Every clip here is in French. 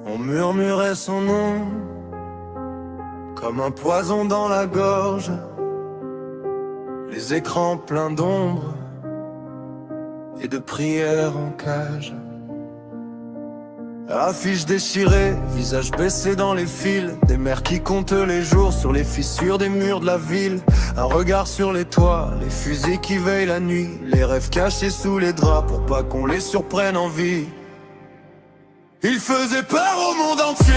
On murmurait son nom comme un poison dans la gorge. Les écrans pleins d'ombre et de prières en cage. Affiches déchirées, visage baissé dans les fils. Des mères qui comptent les jours sur les fissures des murs de la ville. Un regard sur les toits, les fusils qui veillent la nuit. Les rêves cachés sous les draps pour pas qu'on les surprenne en vie. Il faisait peur au monde entier,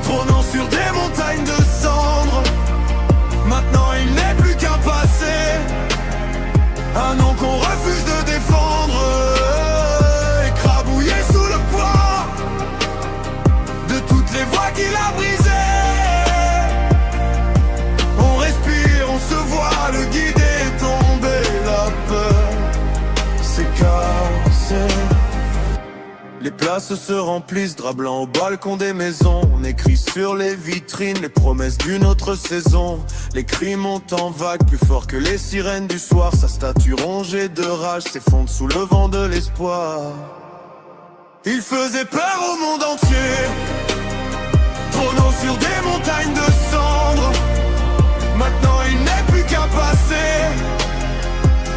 trônant sur des montagnes de cendres. Maintenant il n'est plus qu'un passé, un nom qu'on refuse de défendre. Écrabouillé sous le poids de toutes les voix qu'il a brisées. On respire, on se voit, le guide est tombé. La peur s'est cassée. Les places se remplissent, draps blancs au balcon des maisons. On écrit sur les vitrines les promesses d'une autre saison. Les cris montent en vagues, plus fort que les sirènes du soir. Sa statue rongée de rage s'effondre sous le vent de l'espoir. Il faisait peur au monde entier, trônant sur des montagnes de cendres. Maintenant il n'est plus qu'un passé,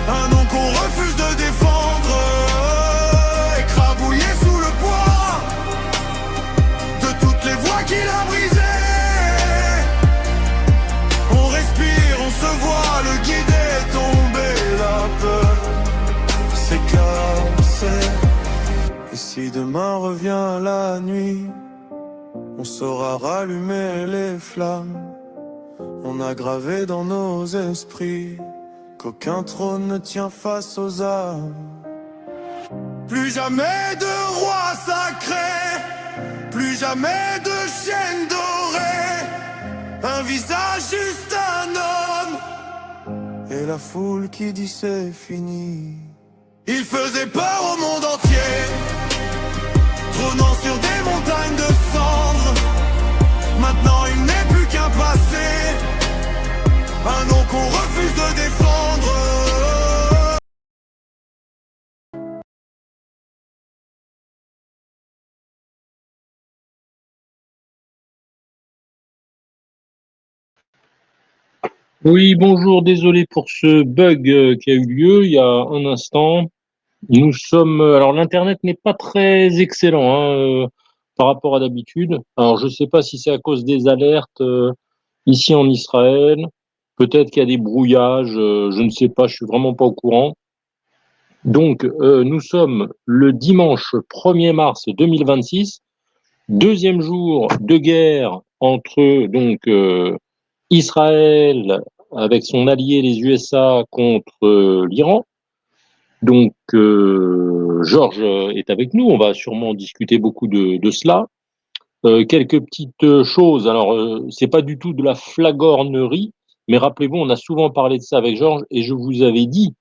un nom qu'on refuse de défendre. Écrabouillé sous le poids de toutes les voix qu'il a brisées. On respire, on se voit, le guide est tombé. La peur s'est cassée. Et si demain revient la nuit, on saura rallumer les flammes. On a gravé dans nos esprits qu'aucun trône ne tient face aux âmes. Plus jamais de roi sacré, plus jamais de chaîne dorée. Un visage, juste un homme, et la foule qui dit c'est fini. Il faisait peur au monde entier, trônant sur des montagnes de cendres. Maintenant il n'est plus qu'un passé, un nom qu'on refuse de défendre. Oui, bonjour, désolé pour ce bug qui a eu lieu il y a un instant. Nous sommes, alors l'internet n'est pas très excellent par rapport à d'habitude. Alors je ne sais pas si c'est à cause des alertes ici en Israël, peut-être qu'il y a des brouillages, je ne sais pas, je suis vraiment pas au courant. Donc nous sommes le dimanche 1er mars 2026, deuxième jour de guerre entre Israël avec son allié les USA contre l'Iran. Donc, Georges est avec nous, on va sûrement discuter beaucoup de cela. Quelques petites choses, alors c'est pas du tout de la flagornerie, mais rappelez-vous, on a souvent parlé de ça avec Georges, et je vous avais dit,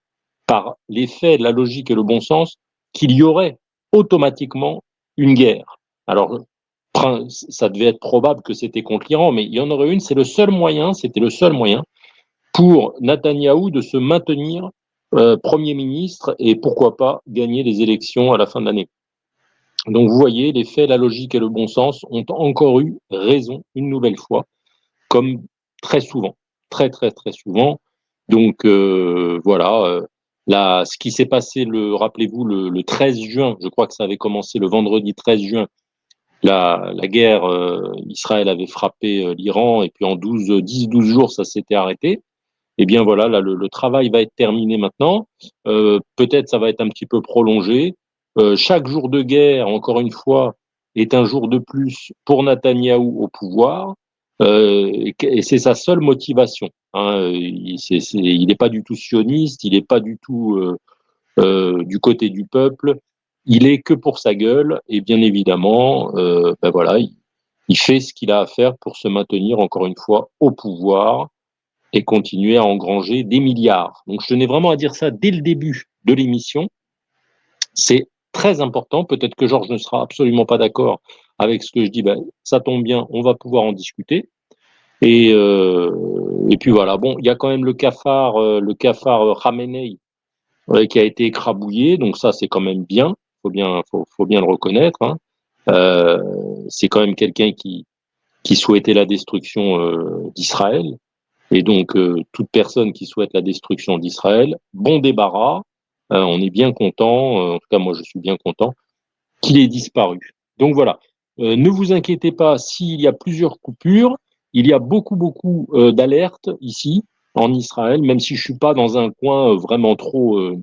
par les faits, la logique et le bon sens, qu'il y aurait automatiquement une guerre. Alors, ça devait être probable que c'était contre l'Iran, mais il y en aurait une, c'était le seul moyen pour Netanyahou de se maintenir Premier ministre et pourquoi pas gagner les élections à la fin de l'année. Donc vous voyez, les faits, la logique et le bon sens ont encore eu raison une nouvelle fois, comme très souvent, très très très souvent. Donc voilà, là, ce qui s'est passé, rappelez-vous, le 13 juin, je crois que ça avait commencé le vendredi 13 juin, la guerre, Israël avait frappé l'Iran et puis en 10-12 jours, ça s'était arrêté. Eh bien voilà, là, le travail va être terminé maintenant. Peut-être ça va être un petit peu prolongé. Chaque jour de guerre, encore une fois, est un jour de plus pour Netanyahou au pouvoir. Et c'est sa seule motivation. Il n'est pas du tout sioniste, il n'est pas du tout du côté du peuple. Il est que pour sa gueule. Et bien évidemment, ben voilà, il fait ce qu'il a à faire pour se maintenir, encore une fois, au pouvoir et continuer à engranger des milliards. Donc je tenais vraiment à dire ça dès le début de l'émission. C'est très important. Peut-être que Georges ne sera absolument pas d'accord avec ce que je dis. Ben, ça tombe bien, on va pouvoir en discuter. Et puis voilà. Bon, il y a quand même le cafard Khamenei qui a été écrabouillé. Donc ça, c'est quand même bien. Faut bien le reconnaître. Hein. C'est quand même quelqu'un qui souhaitait la destruction d'Israël. Et donc, toute personne qui souhaite la destruction d'Israël, bon débarras, on est bien content, en tout cas moi je suis bien content, qu'il ait disparu. Donc voilà, ne vous inquiétez pas s'il y a plusieurs coupures, il y a beaucoup d'alertes ici en Israël, même si je suis pas dans un coin vraiment trop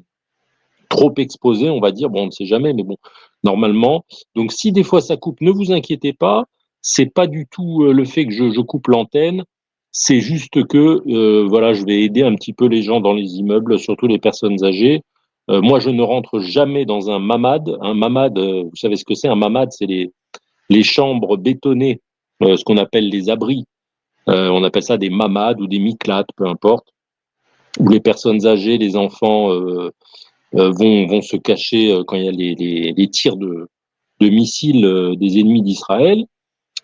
exposé, on va dire. Bon, on ne sait jamais, mais bon, normalement. Donc, si des fois ça coupe, ne vous inquiétez pas. C'est pas du tout le fait que je coupe l'antenne. C'est juste que, voilà, je vais aider un petit peu les gens dans les immeubles, surtout les personnes âgées. Moi, je ne rentre jamais dans un mamad. Un mamad, vous savez ce que c'est? Un mamad, c'est les chambres bétonnées, ce qu'on appelle les abris. On appelle ça des mamades ou des miklates, peu importe, où les personnes âgées, les enfants vont se cacher quand il y a les tirs de missiles des ennemis d'Israël.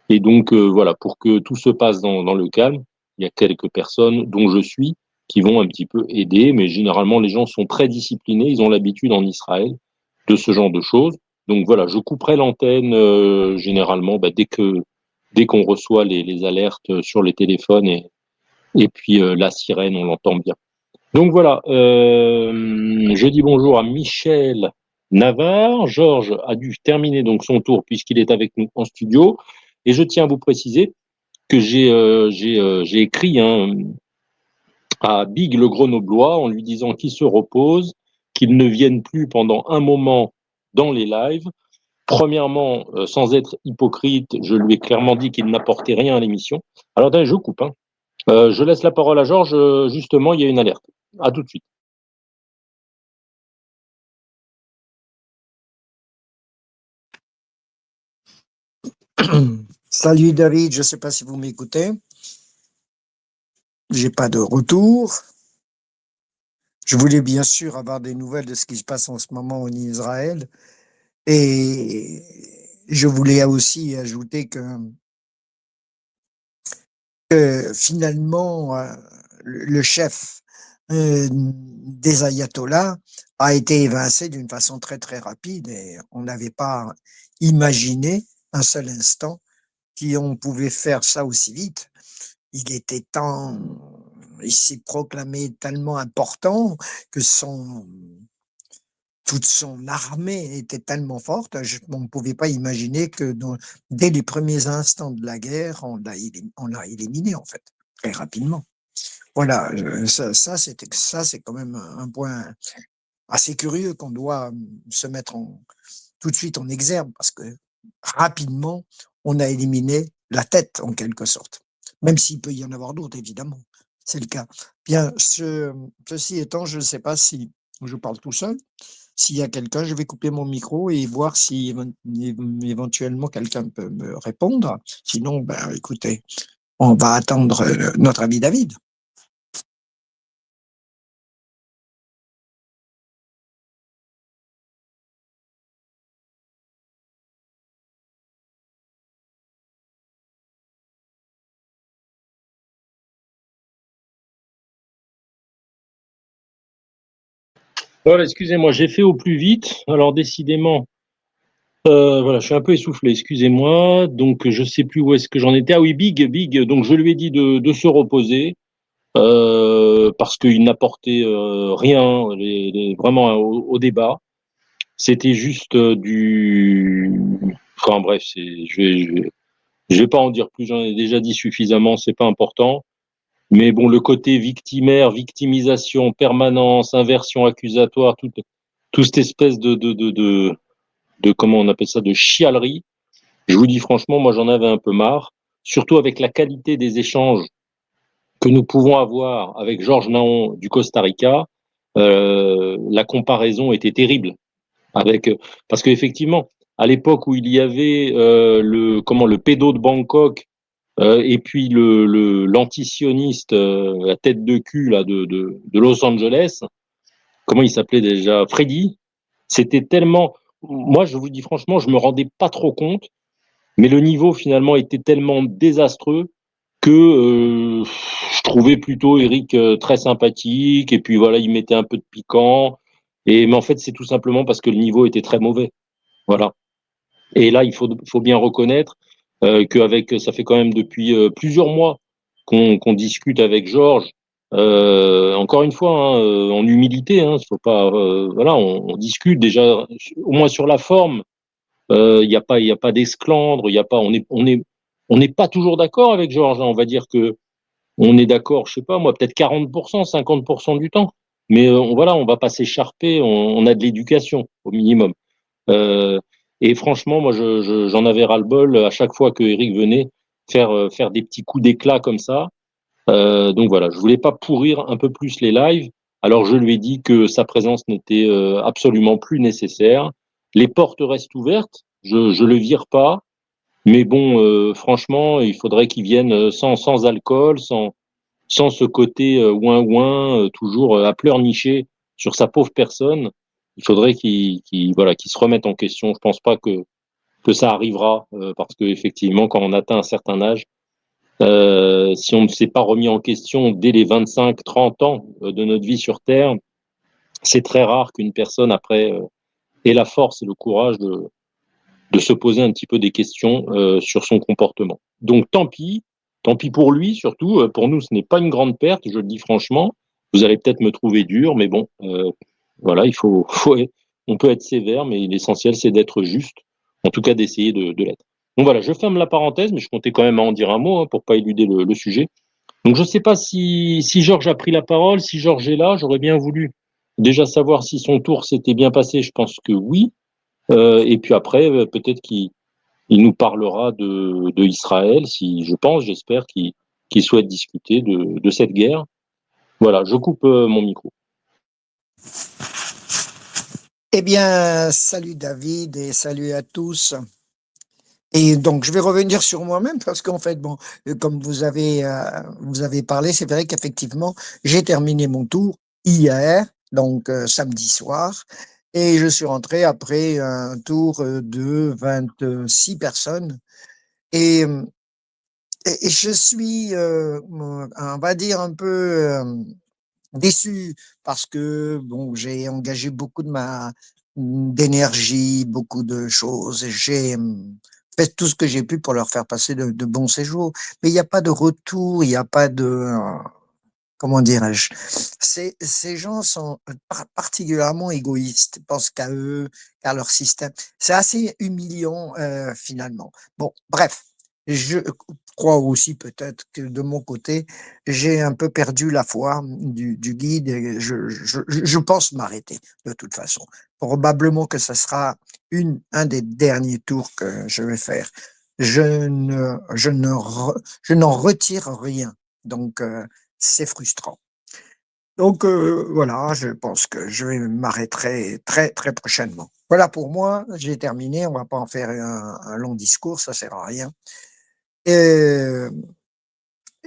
Et donc, voilà, pour que tout se passe dans le calme, il y a quelques personnes, dont je suis, qui vont un petit peu aider, mais généralement, les gens sont très disciplinés, ils ont l'habitude en Israël de ce genre de choses. Donc voilà, je couperai l'antenne généralement dès qu'on reçoit les alertes sur les téléphones et puis la sirène, on l'entend bien. Donc voilà, je dis bonjour à Michel Navarre. Georges a dû terminer donc son tour puisqu'il est avec nous en studio. Et je tiens à vous préciser que j'ai écrit à Big le Grenoblois en lui disant qu'il se repose, qu'il ne vienne plus pendant un moment dans les lives. Premièrement, sans être hypocrite, je lui ai clairement dit qu'il n'apportait rien à l'émission. Alors attendez, je coupe. Je laisse la parole à Georges. Justement, il y a une alerte. À tout de suite. Salut David, je ne sais pas si vous m'écoutez. J'ai pas de retour. Je voulais bien sûr avoir des nouvelles de ce qui se passe en ce moment en Israël. Et je voulais aussi ajouter que finalement, le chef des ayatollahs a été évincé d'une façon très très rapide et on n'avait pas imaginé un seul instant qu'on pouvait faire ça aussi vite. Il était temps, il s'est proclamé tellement important que toute son armée était tellement forte, on ne pouvait pas imaginer que dès les premiers instants de la guerre, on l'a éliminé en fait, très rapidement. Voilà, ça c'est quand même un point assez curieux qu'on doit se mettre tout de suite en exergue parce que rapidement, on a éliminé la tête en quelque sorte. Même s'il peut y en avoir d'autres, évidemment, c'est le cas. Bien, ceci étant, je ne sais pas si je parle tout seul. S'il y a quelqu'un, je vais couper mon micro et voir si éventuellement quelqu'un peut me répondre. Sinon, ben, écoutez, on va attendre notre ami David. Voilà, excusez-moi, j'ai fait au plus vite. Alors décidément, voilà, je suis un peu essoufflé, excusez-moi. Donc je sais plus où est-ce que j'en étais. Ah oui, Big. Donc je lui ai dit de se reposer parce qu'il n'apportait rien vraiment au débat. C'était juste enfin bref, je vais pas en dire plus. J'en ai déjà dit suffisamment. C'est pas important. Mais bon, le côté victimaire, victimisation, permanence, inversion accusatoire, toute cette espèce de comment on appelle ça, de chialerie. Je vous dis franchement, moi j'en avais un peu marre, surtout avec la qualité des échanges que nous pouvons avoir avec Georges Naon du Costa Rica. La comparaison était terrible avec parce qu'effectivement, à l'époque où il y avait le pédo de Bangkok et puis l'antisioniste la tête de cul là de Los Angeles, comment il s'appelait déjà, Freddy, c'était tellement, moi je vous dis franchement, je me rendais pas trop compte, mais le niveau finalement était tellement désastreux que je trouvais plutôt Eric très sympathique et puis voilà, il mettait un peu de piquant mais en fait c'est tout simplement parce que le niveau était très mauvais. Voilà. Et là, il faut bien reconnaître qu'avec, ça fait quand même depuis plusieurs mois qu'on discute avec Georges. Encore une fois, hein, en humilité, hein, faut pas, voilà, on discute déjà, au moins sur la forme. Il y a pas d'esclandre, il y a pas, on n'est pas toujours d'accord avec Georges. Hein, on va dire que on est d'accord, je sais pas moi, peut-être 40%, 50% du temps. Mais voilà, on va pas s'écharper, on a de l'éducation au minimum. Euh, et franchement, moi, j'en avais ras-le-bol à chaque fois que Eric venait faire des petits coups d'éclat comme ça. Donc voilà, je voulais pas pourrir un peu plus les lives. Alors je lui ai dit que sa présence n'était absolument plus nécessaire. Les portes restent ouvertes, je le vire pas. Mais bon, franchement, il faudrait qu'il vienne sans alcool, sans ce côté ouin-ouin, toujours à pleurnicher sur sa pauvre personne. Il faudrait voilà, qu'il se remette en question. Je pense pas que ça arrivera, parce que effectivement, quand on atteint un certain âge, si on ne s'est pas remis en question dès les 25-30 ans de notre vie sur Terre, c'est très rare qu'une personne après ait la force et le courage de se poser un petit peu des questions sur son comportement. Donc tant pis pour lui surtout. Pour nous, ce n'est pas une grande perte, je le dis franchement. Vous allez peut-être me trouver dur, mais bon, voilà, on peut être sévère, mais l'essentiel c'est d'être juste, en tout cas d'essayer de l'être. Donc voilà, je ferme la parenthèse, mais je comptais quand même en dire un mot hein, pour pas éluder le sujet. Donc je ne sais pas si Georges a pris la parole, si Georges est là, j'aurais bien voulu déjà savoir si son tour s'était bien passé. Je pense que oui. Et puis après, peut-être qu'il nous parlera de Israël, si je pense, j'espère qu'il souhaite discuter de cette guerre. Voilà, je coupe mon micro. Eh bien, salut David et salut à tous. Et donc, je vais revenir sur moi-même parce qu'en fait, bon, comme vous avez parlé, c'est vrai qu'effectivement, j'ai terminé mon tour hier, donc samedi soir, et je suis rentré après un tour de 26 personnes. Et, euh, et je suis, on va dire, un peu déçu parce que bon, j'ai engagé beaucoup d'énergie, beaucoup de choses. J'ai fait tout ce que j'ai pu pour leur faire passer de bons séjours, mais il n'y a pas de retour, il n'y a pas de comment dirais-je. Ces gens sont particulièrement égoïstes, pensent qu'à eux, qu'à leur système. C'est assez humiliant finalement. Bon, bref. Je crois aussi peut-être que de mon côté, j'ai un peu perdu la foi du guide et je pense m'arrêter de toute façon. Probablement que ce sera un des derniers tours que je vais faire. Je n'en retire rien. Donc, c'est frustrant. Donc, voilà, je pense que je vais m'arrêter très, très prochainement. Voilà pour moi, j'ai terminé. On va pas en faire un long discours, ça sert à rien. Et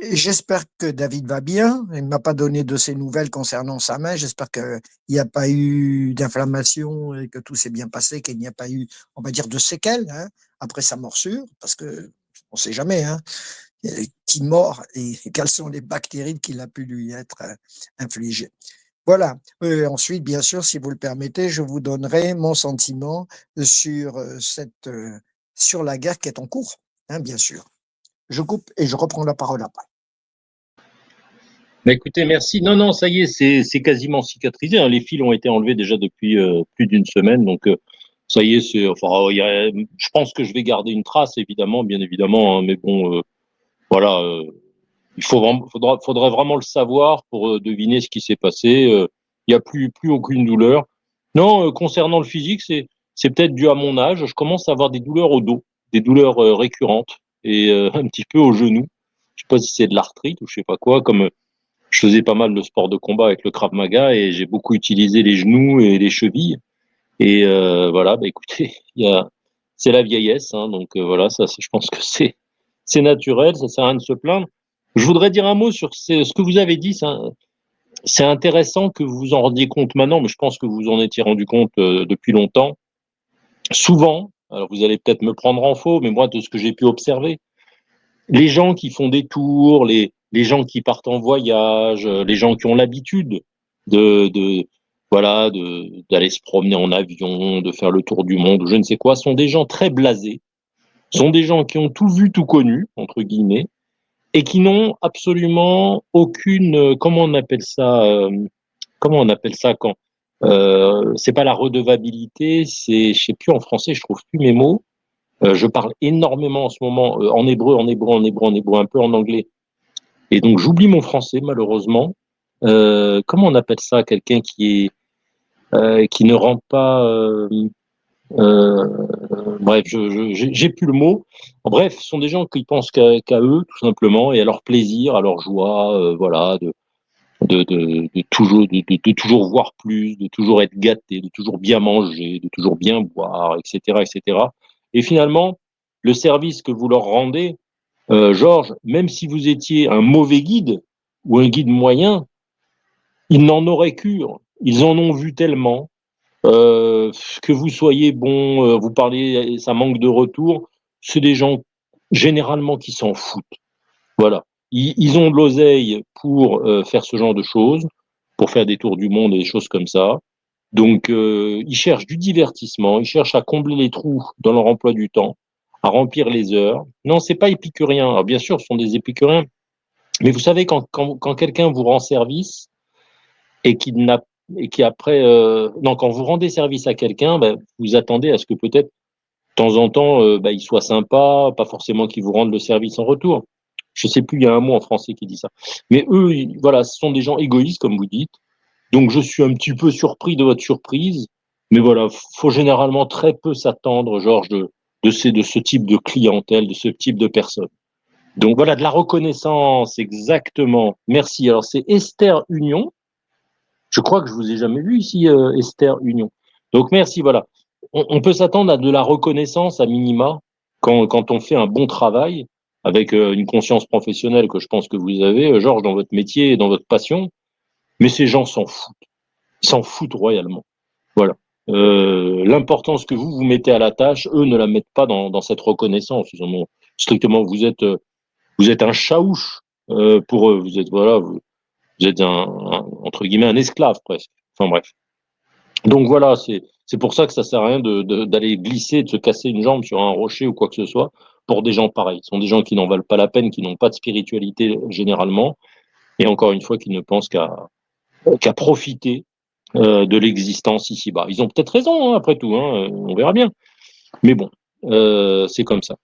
j'espère que David va bien. Il ne m'a pas donné de ses nouvelles concernant sa main. J'espère qu'il n'y a pas eu d'inflammation et que tout s'est bien passé, qu'il n'y a pas eu, on va dire, de séquelles hein, après sa morsure, parce que on ne sait jamais hein, qui mord et quelles sont les bactéries qu'il a pu lui être infligées. Voilà. Ensuite, bien sûr, si vous le permettez, je vous donnerai mon sentiment sur sur la guerre qui est en cours, hein, bien sûr. Je coupe et je reprends la parole après. Bah, écoutez, merci. Non, non, ça y est, c'est quasiment cicatrisé. Hein. Les fils ont été enlevés déjà depuis plus d'une semaine, donc ça y est, enfin, je pense que je vais garder une trace, évidemment, bien évidemment, hein, mais bon, voilà, faudrait vraiment le savoir pour deviner ce qui s'est passé. Il n'y a plus aucune douleur. Non, concernant le physique, c'est peut-être dû à mon âge. Je commence à avoir des douleurs au dos, des douleurs récurrentes et un petit peu au genou. Je sais pas si c'est de l'arthrite ou je sais pas quoi. Comme je faisais pas mal de sport de combat avec le Krav Maga et j'ai beaucoup utilisé les genoux et les chevilles. Et voilà, bah écoutez, c'est la vieillesse, hein, donc voilà, je pense que c'est naturel, ça sert à rien de se plaindre. Je voudrais dire un mot sur ce que vous avez dit. C'est intéressant que vous vous en rendiez compte maintenant, mais je pense que vous vous en étiez rendu compte depuis longtemps. Souvent, alors vous allez peut-être me prendre en faux, mais moi, de ce que j'ai pu observer, les gens qui font des tours, les gens qui partent en voyage, les gens qui ont l'habitude de, de, voilà, d'aller se promener en avion, de faire le tour du monde, je ne sais quoi, sont des gens très blasés, sont des gens qui ont tout vu, tout connu, entre guillemets, et qui n'ont absolument aucune, comment on appelle ça quand c'est pas la redevabilité, c'est, je sais plus en français, je trouve plus mes mots. Je parle énormément en ce moment en hébreu, un peu en anglais, et donc j'oublie mon français malheureusement. Comment on appelle ça, quelqu'un qui ne rend pas euh, bref, j'ai plus le mot. Bref, ce sont des gens qui pensent qu'à eux, tout simplement, et à leur plaisir, à leur joie, voilà, de toujours voir plus, de toujours être gâté, de toujours bien manger, de toujours bien boire, etc., etc. Et cetera. Et finalement, le service que vous leur rendez, Georges, même si vous étiez un mauvais guide ou un guide moyen, ils n'en auraient cure. Ils en ont vu tellement. Que vous soyez bon, vous parlez, ça manque de retour, c'est des gens généralement qui s'en foutent. Voilà. Ils ont de l'oseille pour faire ce genre de choses, pour faire des tours du monde et des choses comme ça. Donc, ils cherchent du divertissement, ils cherchent à combler les trous dans leur emploi du temps, à remplir les heures. Non, c'est pas épicurien. Alors, bien sûr, ce sont des épicuriens, mais vous savez, quand quelqu'un vous rend service et qui n'a et qui après, non, quand vous rendez service à quelqu'un, ben, vous attendez à ce que peut-être de temps en temps, ben, il soit sympa, pas forcément qu'il vous rende le service en retour. Je sais plus, il y a un mot en français qui dit ça. Mais eux, voilà, ce sont des gens égoïstes, comme vous dites. Donc je suis un petit peu surpris de votre surprise, mais voilà, faut généralement très peu s'attendre, Georges, de ce type de clientèle, de ce type de personnes. Donc voilà, de la reconnaissance, exactement. Merci. Alors c'est Esther Union. Je crois que je vous ai jamais vu ici, Esther Union. Donc merci, voilà. On peut s'attendre à de la reconnaissance à minima quand on fait un bon travail avec une conscience professionnelle que je pense que vous avez, Georges, dans votre métier et dans votre passion. Mais ces gens s'en foutent. Ils s'en foutent royalement. Voilà. L'importance que vous mettez à la tâche, eux ne la mettent pas dans cette reconnaissance. Ils en ont strictement. Vous êtes un chaouche pour eux. Vous êtes voilà. Vous êtes entre guillemets un esclave presque. Enfin bref. Donc voilà, c'est pour ça que ça sert à rien d'aller glisser, de se casser une jambe sur un rocher ou quoi que ce soit pour des gens pareils. Ce sont des gens qui n'en valent pas la peine, qui n'ont pas de spiritualité généralement, et encore une fois, qui ne pensent qu'à profiter de l'existence ici-bas. Ils ont peut-être raison, hein, après tout, hein, on verra bien. Mais bon, c'est comme ça.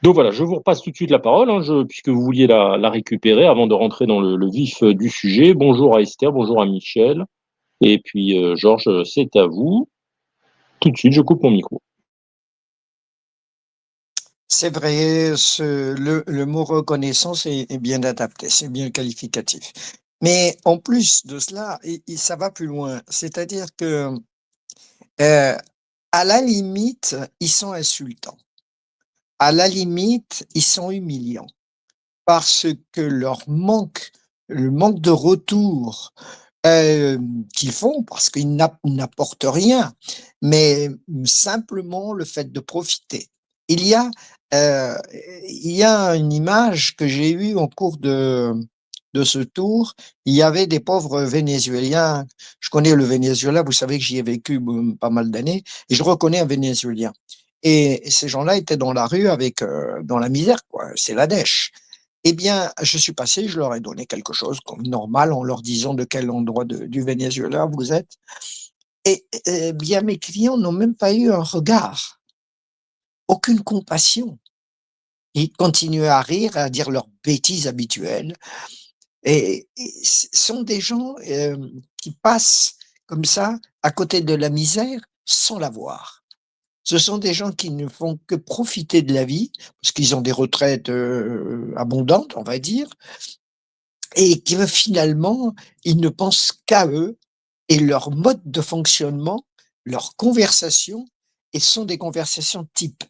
Donc voilà, je vous repasse tout de suite la parole, hein, puisque vous vouliez la récupérer avant de rentrer dans le vif du sujet. Bonjour à Esther, bonjour à Michel. Et puis, Georges, c'est à vous. Tout de suite, je coupe mon micro. C'est vrai, le mot reconnaissance est bien adapté, c'est bien qualificatif. Mais en plus de cela, ça va plus loin. C'est-à-dire que, euh, à la limite, ils sont insultants. À la limite, ils sont humiliants parce que le manque de retour qu'ils font, parce qu'ils n'apportent rien, mais simplement le fait de profiter. Il y a, euh, il y a une image que j'ai eue en cours de ce tour. Il y avait des pauvres Vénézuéliens. Je connais le Venezuela, vous savez que j'y ai vécu pas mal d'années, et je reconnais un Vénézuélien. Et ces gens-là étaient dans la rue avec, dans la misère, quoi. C'est la dèche. Eh bien, je suis passé, je leur ai donné quelque chose comme normal en leur disant de quel endroit du Venezuela vous êtes. Et eh bien, mes clients n'ont même pas eu un regard, aucune compassion. Ils continuaient à rire, à dire leurs bêtises habituelles. Et ce sont des gens qui passent comme ça à côté de la misère sans la voir. Ce sont des gens qui ne font que profiter de la vie, parce qu'ils ont des retraites abondantes, on va dire, et que finalement, ils ne pensent qu'à eux et leur mode de fonctionnement, leurs conversations, et sont des conversations type.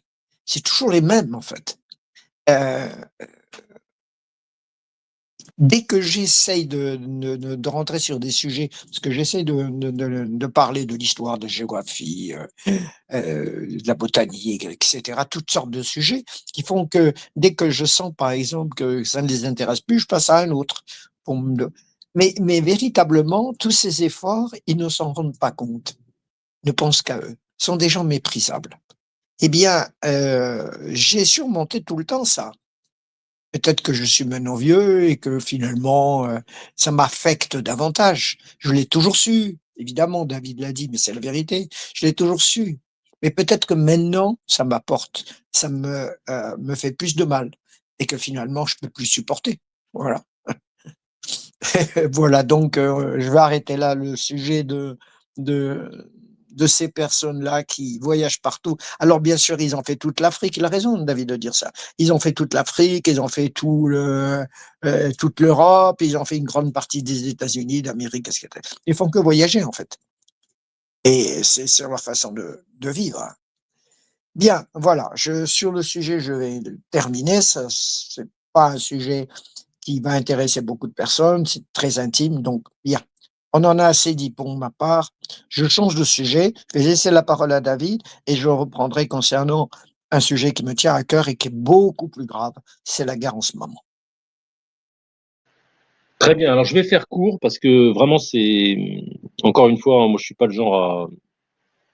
C'est toujours les mêmes, en fait. Euh, Dès que j'essaye de rentrer sur des sujets, parce que j'essaie de parler de l'histoire, de géographie, de la botanique, etc., toutes sortes de sujets qui font que dès que je sens, par exemple, que ça ne les intéresse plus, je passe à un autre. Mais véritablement, tous ces efforts, ils ne s'en rendent pas compte, ne pensent qu'à eux, sont des gens méprisables. Eh bien, j'ai surmonté tout le temps ça. Peut-être que je suis maintenant vieux et que finalement, ça m'affecte davantage. Je l'ai toujours su, évidemment, David l'a dit, mais c'est la vérité. Je l'ai toujours su. Mais peut-être que maintenant, ça m'apporte, me fait plus de mal et que finalement, je peux plus supporter. Voilà. Voilà, donc je vais arrêter là le sujet de de ces personnes-là qui voyagent partout. Alors bien sûr, ils ont fait toute l'Afrique, il a raison David de dire ça. Ils ont fait toute l'Afrique, ils ont fait toute l'Europe, ils ont fait une grande partie des États-Unis, d'Amérique, et cetera. Ils font que voyager en fait et c'est leur façon de vivre, hein. Bien, voilà, je sur le sujet, je vais terminer, ça c'est pas un sujet qui va intéresser beaucoup de personnes, c'est très intime, donc bien. On en a assez dit pour ma part. Je change de sujet, je vais laisser la parole à David et je reprendrai concernant un sujet qui me tient à cœur et qui est beaucoup plus grave, c'est la guerre en ce moment. Très bien, alors je vais faire court parce que vraiment encore une fois, hein, moi je suis pas le genre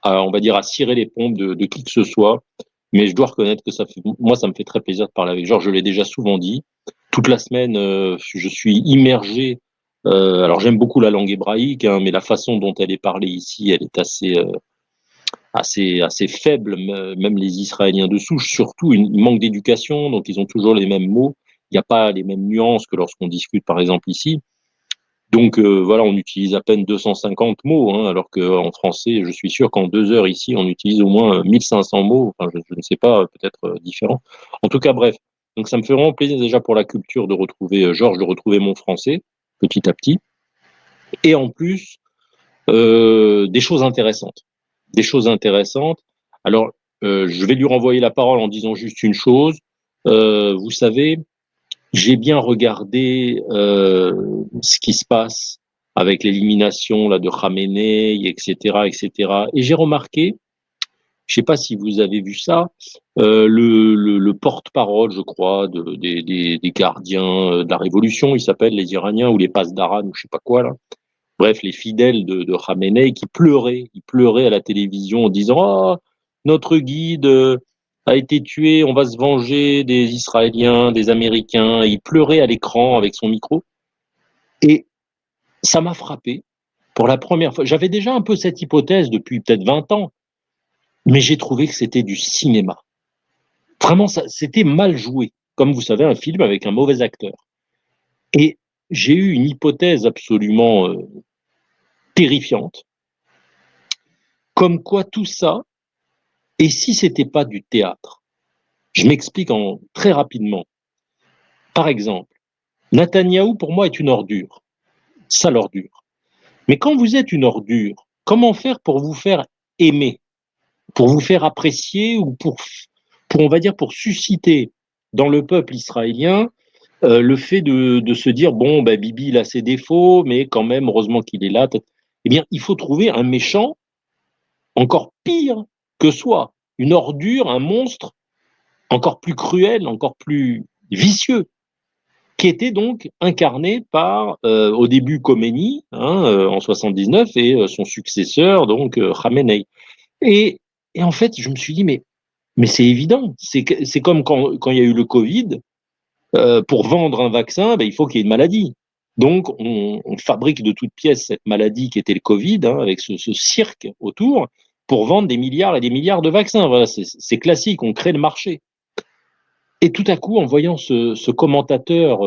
on va dire, à cirer les pompes de qui que ce soit, mais je dois reconnaître que moi ça me fait très plaisir de parler avec Georges, je l'ai déjà souvent dit. Toute la semaine, je suis immergé, alors j'aime beaucoup la langue hébraïque, hein, mais la façon dont elle est parlée ici, elle est assez faible, même les Israéliens de souche, surtout, ils manquent d'éducation, donc ils ont toujours les mêmes mots. Il n'y a pas les mêmes nuances que lorsqu'on discute, par exemple, ici. Donc voilà, on utilise à peine 250 mots, hein, alors qu'en français, je suis sûr qu'en 2 heures ici, on utilise au moins 1500 mots. Enfin, je ne sais pas, peut-être différent. En tout cas, bref. Donc ça me fait vraiment plaisir déjà pour la culture de retrouver Georges, de retrouver mon français petit à petit. Et en plus, des choses intéressantes. Des choses intéressantes. Alors, je vais lui renvoyer la parole en disant juste une chose. Vous savez, j'ai bien regardé ce qui se passe avec l'élimination là de Khamenei, etc., etc. Et j'ai remarqué, je ne sais pas si vous avez vu ça, le porte-parole, je crois, des gardiens de la révolution, ils s'appellent les Iraniens ou les Pasdaran ou je sais pas quoi là. Bref, les fidèles de Khamenei qui pleuraient, ils pleuraient à la télévision en disant «Ah, notre guide a été tué, on va se venger des Israéliens, des Américains». Il pleurait à l'écran avec son micro. Et ça m'a frappé pour la première fois. J'avais déjà un peu cette hypothèse depuis peut-être 20 ans, mais j'ai trouvé que c'était du cinéma. Vraiment, c'était mal joué. Comme vous savez, un film avec un mauvais acteur. Et j'ai eu une hypothèse absolument terrifiante, comme quoi tout ça, et si c'était pas du théâtre? Je m'explique très rapidement. Par exemple, Netanyahou, pour moi, est une ordure. Sale ordure. Mais quand vous êtes une ordure, comment faire pour vous faire aimer, pour vous faire apprécier ou on va dire, pour susciter dans le peuple israélien le fait de se dire bon, ben, Bibi, il a ses défauts, mais quand même, heureusement qu'il est là. Eh bien, il faut trouver un méchant encore pire que soi, une ordure, un monstre encore plus cruel, encore plus vicieux, qui était donc incarné par, au début, Khomeini, hein, en 79, et son successeur, donc Khamenei. Et, et en fait, je me suis dit, mais c'est évident, c'est comme quand il y a eu le Covid, pour vendre un vaccin, ben, il faut qu'il y ait une maladie. Donc, on fabrique de toutes pièces cette maladie qui était le Covid, hein, avec ce cirque autour, pour vendre des milliards et des milliards de vaccins. Voilà, c'est classique, on crée le marché. Et tout à coup, en voyant ce commentateur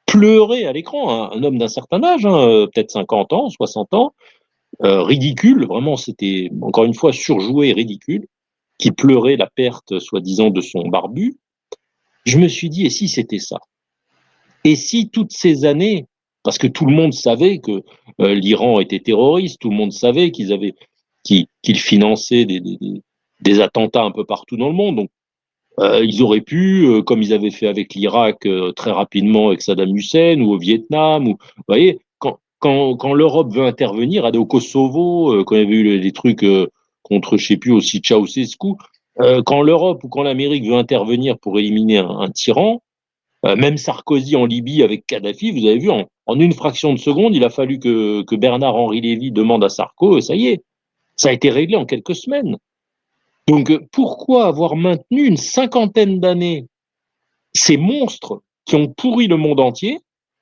pleurer à l'écran, un homme d'un certain âge, hein, peut-être 50 ans, 60 ans, ridicule, vraiment, c'était encore une fois surjoué et ridicule, qui pleurait la perte, soi-disant, de son barbu, je me suis dit, et si c'était ça? Et si toutes ces années, parce que tout le monde savait que l'Iran était terroriste, tout le monde savait qu'ils finançaient des attentats un peu partout dans le monde, donc ils auraient pu, comme ils avaient fait avec l'Irak très rapidement avec Saddam Hussein ou au Vietnam, ou vous voyez, quand l'Europe veut intervenir, aller au Kosovo, quand il y avait eu les trucs contre, je sais plus, aussi Ceausescu, quand l'Europe ou quand l'Amérique veut intervenir pour éliminer un tyran, même Sarkozy en Libye avec Kadhafi, vous avez vu, en en une fraction de seconde, il a fallu que Bernard-Henri Lévy demande à Sarko, et ça y est, ça a été réglé en quelques semaines. Donc pourquoi avoir maintenu une cinquantaine d'années ces monstres qui ont pourri le monde entier,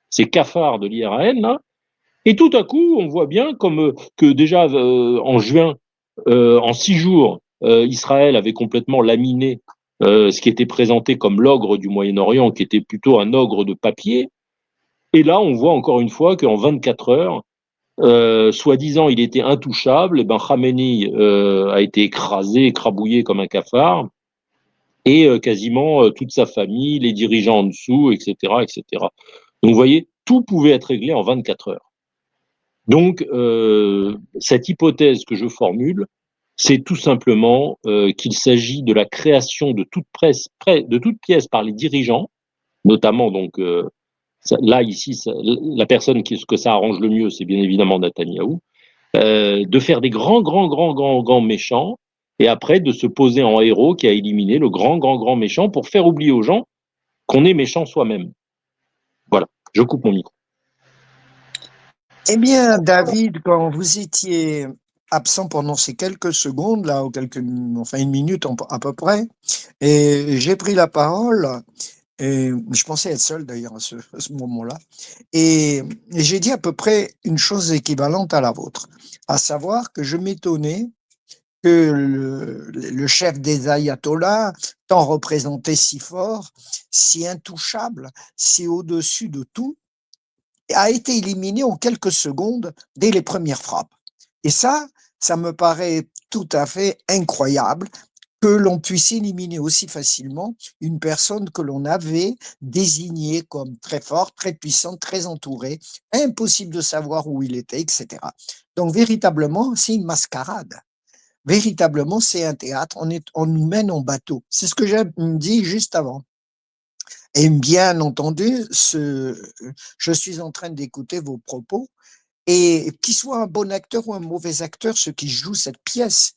ces cafards de l'IRAN, là, et tout à coup, on voit bien comme que déjà en juin, en 6 jours, Israël avait complètement laminé ce qui était présenté comme l'ogre du Moyen-Orient, qui était plutôt un ogre de papier. Et là, on voit encore une fois qu'en 24 heures, soi-disant, il était intouchable. Et ben, Khamenei a été écrasé, écrabouillé comme un cafard, et quasiment toute sa famille, les dirigeants en dessous, etc., etc. Donc, vous voyez, tout pouvait être réglé en 24 heures. Donc, cette hypothèse que je formule, c'est tout simplement qu'il s'agit de la création de toute pièce par les dirigeants, notamment donc là ici la personne que ça arrange le mieux, c'est bien évidemment Netanyahou, de faire des grands méchants et après de se poser en héros qui a éliminé le grand méchant pour faire oublier aux gens qu'on est méchant soi-même. Voilà, je coupe mon micro. Eh bien, David, quand vous étiez absent pendant ces quelques secondes, là, ou enfin 1 minute à peu près, et j'ai pris la parole, et je pensais être seul d'ailleurs à ce moment-là, et j'ai dit à peu près une chose équivalente à la vôtre, à savoir que je m'étonnais que le chef des ayatollahs, tant représenté si fort, si intouchable, si au-dessus de tout, a été éliminé en quelques secondes dès les premières frappes. Et ça me paraît tout à fait incroyable que l'on puisse éliminer aussi facilement une personne que l'on avait désignée comme très forte, très puissante, très entourée, impossible de savoir où il était, etc. Donc véritablement, c'est une mascarade. Véritablement, c'est un théâtre. On nous mène en bateau. C'est ce que j'ai dit juste avant. Et bien entendu, je suis en train d'écouter vos propos. Et qu'il soit un bon acteur ou un mauvais acteur, ce qui joue cette pièce,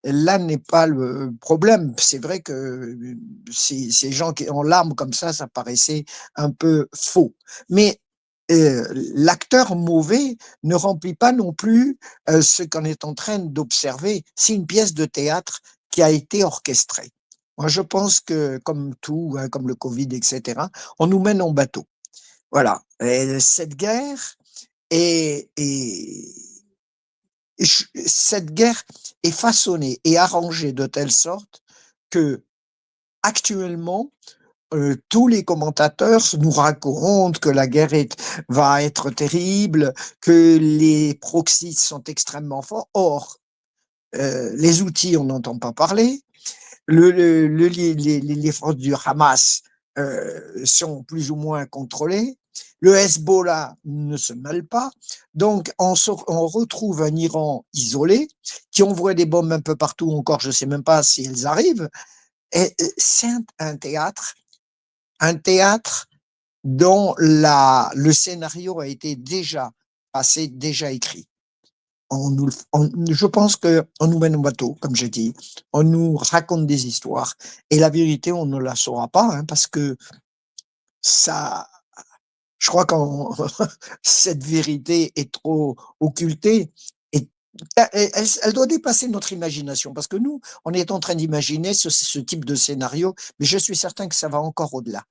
là n'est pas le problème. C'est vrai que ces gens qui en larmes comme ça paraissait un peu faux. Mais l'acteur mauvais ne remplit pas non plus ce qu'on est en train d'observer. C'est une pièce de théâtre qui a été orchestrée. Moi, je pense que comme tout, hein, comme le Covid, etc., on nous mène en bateau. Voilà. Et cette guerre, et, et, cette guerre est façonnée et arrangée de telle sorte que actuellement, tous les commentateurs nous racontent que la guerre va être terrible, que les proxys sont extrêmement forts. Or, les outils, on n'entend pas parler. Les forces du Hamas sont plus ou moins contrôlées. Le Hezbollah ne se mêle pas. Donc, on retrouve un Iran isolé qui envoie des bombes un peu partout encore, je ne sais même pas si elles arrivent. Et c'est un théâtre dont le scénario a été déjà passé, déjà écrit. Je pense qu'on nous mène au bateau, comme j'ai dit. On nous raconte des histoires. Et la vérité, on ne la saura pas, hein, parce que ça, je crois que cette vérité est trop occultée. Et elle doit dépasser notre imagination, parce que nous, on est en train d'imaginer ce type de scénario, mais je suis certain que ça va encore au-delà.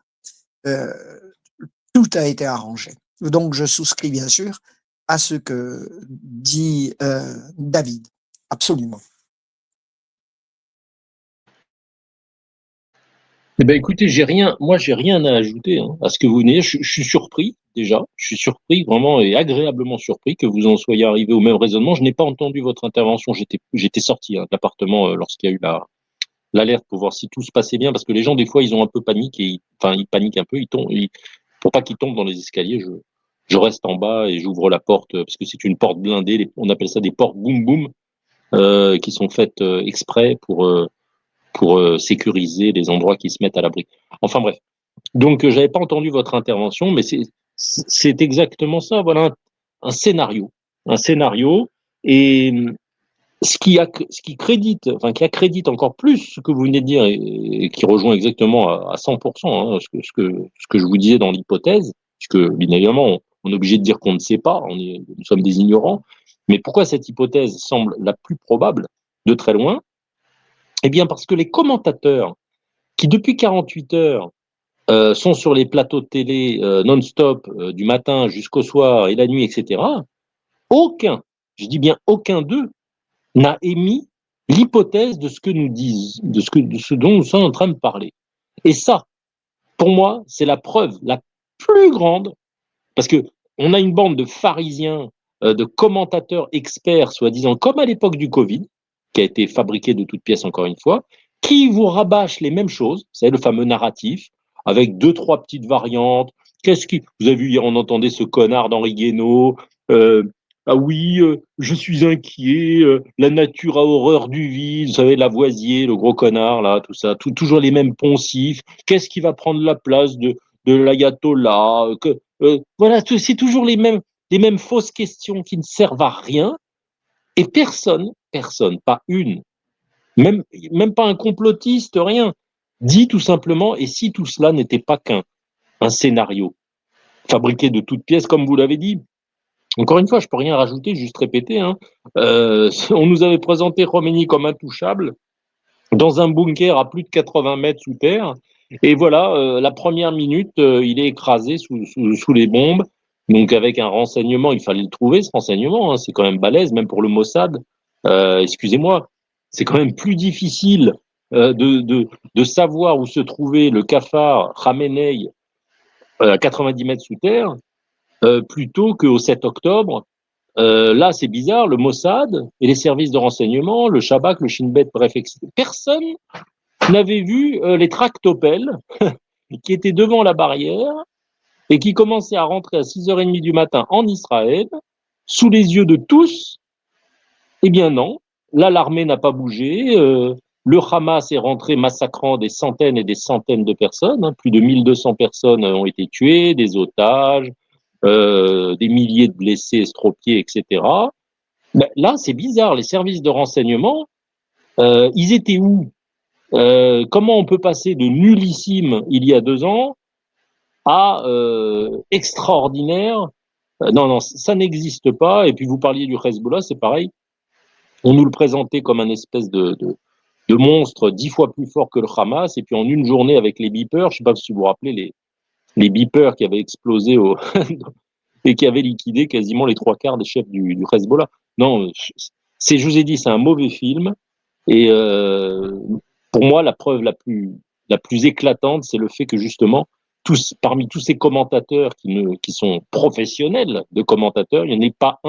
Tout a été arrangé. Donc, je souscris bien sûr à ce que dit David. Absolument. Eh ben, écoutez, moi, j'ai rien à ajouter à ce que vous venez. Je suis surpris, déjà. Je suis surpris, vraiment, et agréablement surpris que vous en soyez arrivé au même raisonnement. Je n'ai pas entendu votre intervention. J'étais sorti de l'appartement lorsqu'il y a eu l'alerte pour voir si tout se passait bien, parce que les gens, des fois, ils ont un peu paniqué. Ils paniquent un peu. Pour pas qu'ils tombent dans les escaliers, je reste en bas et j'ouvre la porte, parce que c'est une porte blindée. On appelle ça des portes boum boum, qui sont faites exprès pour sécuriser les endroits qui se mettent à l'abri. Enfin bref. Donc, j'avais pas entendu votre intervention, mais c'est exactement ça. Voilà un scénario. Un scénario. Et ce qui crédite, enfin, qui accrédite encore plus ce que vous venez de dire et qui rejoint exactement à 100% ce que je vous disais dans l'hypothèse, puisque, bien évidemment, On est obligé de dire qu'on ne sait pas, nous sommes des ignorants. Mais pourquoi cette hypothèse semble la plus probable de très loin? Eh bien, parce que les commentateurs qui, depuis 48 heures, sont sur les plateaux de télé non-stop, du matin jusqu'au soir et la nuit, etc., aucun, je dis bien aucun d'eux, n'a émis l'hypothèse de ce que nous disent, de ce dont nous sommes en train de parler. Et ça, pour moi, c'est la preuve la plus grande, parce que on a une bande de pharisiens, de commentateurs experts, soi-disant, comme à l'époque du Covid, qui a été fabriqué de toutes pièces encore une fois, qui vous rabâchent les mêmes choses, vous savez, le fameux narratif, avec deux, trois petites variantes. Qu'est-ce qui, vous avez vu hier, on entendait ce connard d'Henri Guénaud, euh, ah oui, je suis inquiet, la nature a horreur du vide, vous savez, Lavoisier, le gros connard, là, tout ça, toujours les mêmes poncifs. Qu'est-ce qui va prendre la place de l'ayatollah, voilà, c'est toujours les mêmes fausses questions qui ne servent à rien, et personne, pas une, même pas un complotiste, rien, dit tout simplement, et si tout cela n'était pas qu'un scénario fabriqué de toutes pièces, comme vous l'avez dit. Encore une fois, je peux rien rajouter, juste répéter. Hein. On nous avait présenté Khomeini comme intouchable dans un bunker à plus de 80 mètres sous terre. Et voilà, la première minute, il est écrasé sous les bombes. Donc avec un renseignement, il fallait le trouver, ce renseignement. Hein, c'est quand même balèze, même pour le Mossad. Excusez-moi, c'est quand même plus difficile de savoir où se trouvait le cafard Khamenei à 90 mètres sous terre, plutôt qu'au 7 octobre. Là, c'est bizarre, le Mossad et les services de renseignement, le Shabak, le Shin Bet, bref, etc. Personne n'avait vu les tractopelles qui étaient devant la barrière et qui commençaient à rentrer à 6h30 du matin en Israël, sous les yeux de tous. Eh bien non, là, l'armée n'a pas bougé. Le Hamas est rentré massacrant des centaines et des centaines de personnes. Hein. Plus de 1200 personnes ont été tuées, des otages, des milliers de blessés, estropiés, etc. Ben, là, c'est bizarre. Les services de renseignement, ils étaient où? Comment on peut passer de nullissime il y a 2 ans à extraordinaire? Non, non, ça n'existe pas. Et puis vous parliez du Hezbollah, c'est pareil. On nous le présentait comme un espèce de monstre 10 fois plus fort que le Hamas. Et puis en une journée avec les beepers, je ne sais pas si vous vous rappelez les beepers qui avaient explosé et qui avaient liquidé quasiment les 3 quarts des chefs du Hezbollah. Non, je vous ai dit, c'est un mauvais film. Et pour moi, la preuve la plus éclatante, c'est le fait que justement, parmi tous ces commentateurs qui sont professionnels de commentateurs, il n'y en ait pas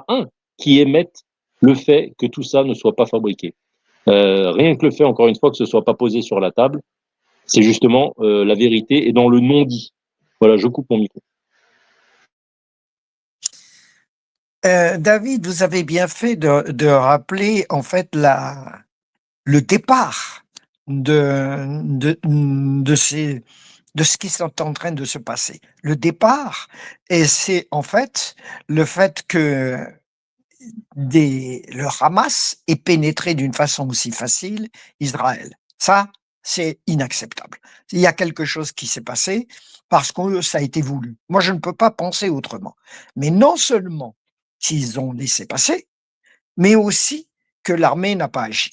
un qui émette le fait que tout ça ne soit pas fabriqué. Rien que le fait, encore une fois, que ce ne soit pas posé sur la table, c'est justement la vérité et dans le non-dit. Voilà, je coupe mon micro. David, vous avez bien fait de rappeler en fait le départ de ce qui est en train de se passer. Le départ, et c'est en fait le fait que le Hamas ait pénétré d'une façon aussi facile Israël. Ça, c'est inacceptable. Il y a quelque chose qui s'est passé parce que ça a été voulu. Moi, je ne peux pas penser autrement. Mais non seulement qu'ils ont laissé passer, mais aussi que l'armée n'a pas agi.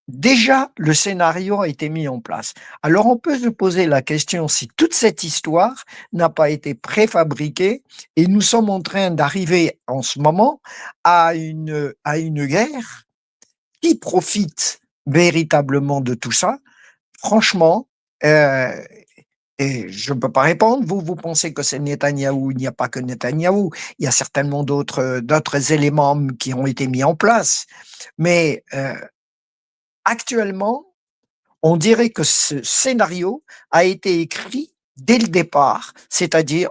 Déjà, le scénario a été mis en place. Alors, on peut se poser la question si toute cette histoire n'a pas été préfabriquée et nous sommes en train d'arriver en ce moment à une guerre qui profite véritablement de tout ça. Franchement, et je ne peux pas répondre. Vous pensez que c'est Netanyahou? Il n'y a pas que Netanyahou. Il y a certainement d'autres éléments qui ont été mis en place. Mais actuellement, on dirait que ce scénario a été écrit dès le départ, c'est-à-dire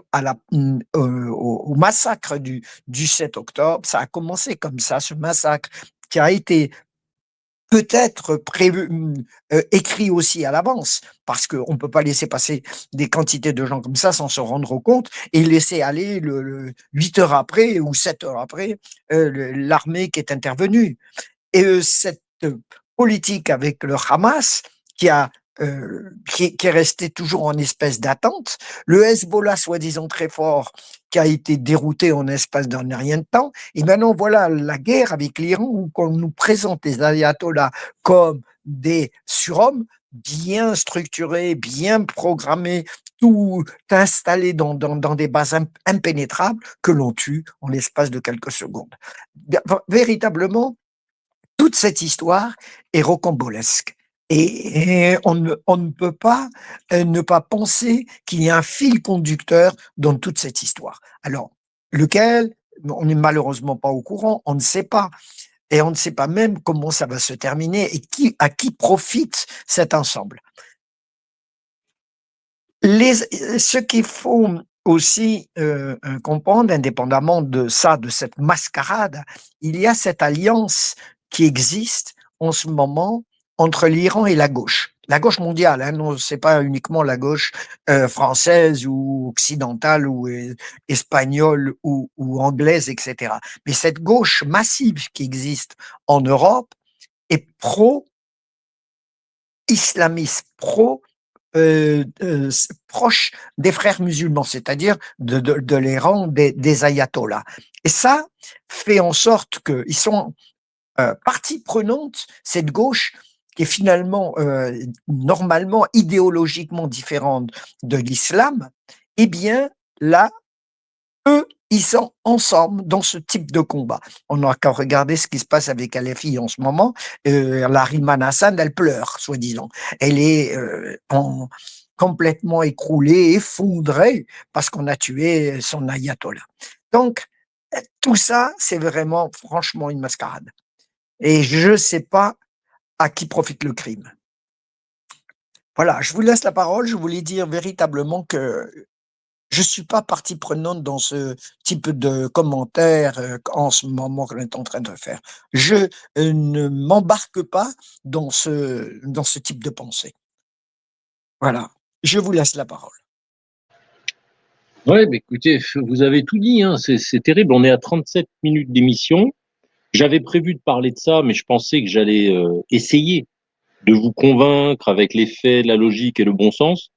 au massacre du 7 octobre. Ça a commencé comme ça, ce massacre qui a été peut-être écrit aussi à l'avance, parce qu'on ne peut pas laisser passer des quantités de gens comme ça sans se rendre compte et laisser aller 8 heures après ou 7 heures après l'armée qui est intervenue. Et cette politique avec le Hamas qui est resté toujours en espèce d'attente, le Hezbollah soi-disant très fort, qui a été dérouté en espace d'un rien de temps. Et maintenant, voilà la guerre avec l'Iran où on nous présente les ayatollahs comme des surhommes bien structurés, bien programmés, tout installé dans des bases impénétrables que l'on tue en l'espace de quelques secondes. Véritablement, toute cette histoire est rocambolesque. Et on ne peut pas ne pas penser qu'il y a un fil conducteur dans toute cette histoire. Alors, lequel? On n'est malheureusement pas au courant, on ne sait pas. Et on ne sait pas même comment ça va se terminer et à qui profite cet ensemble. Ce qu'il faut aussi comprendre, indépendamment de ça, de cette mascarade, il y a cette alliance qui existe en ce moment entre l'Iran et la gauche mondiale. Hein, non, c'est pas uniquement la gauche française ou occidentale ou espagnole ou anglaise, etc. Mais cette gauche massive qui existe en Europe est pro-islamiste, proche des frères musulmans, c'est-à-dire de l'Iran, des ayatollahs. Et ça fait en sorte qu'ils sont partie prenante, cette gauche qui est finalement normalement idéologiquement différente de l'islam, eh bien là, eux, ils sont ensemble dans ce type de combat. On n'a qu'à regarder ce qui se passe avec LFI en ce moment. La Rihman Hassan, elle pleure, soi-disant. Elle est complètement écroulée, effondrée, parce qu'on a tué son ayatollah. Donc, tout ça, c'est vraiment, franchement, une mascarade. Et je ne sais pas à qui profite le crime. Voilà, je vous laisse la parole. Je voulais dire véritablement que je ne suis pas partie prenante dans ce type de commentaires en ce moment qu'on est en train de faire. Je ne m'embarque pas dans ce type de pensée. Voilà, je vous laisse la parole. Ouais, mais écoutez, vous avez tout dit, hein, c'est terrible. On est à 37 minutes d'émission. J'avais prévu de parler de ça, mais je pensais que j'allais essayer de vous convaincre avec les faits, la logique et le bon sens.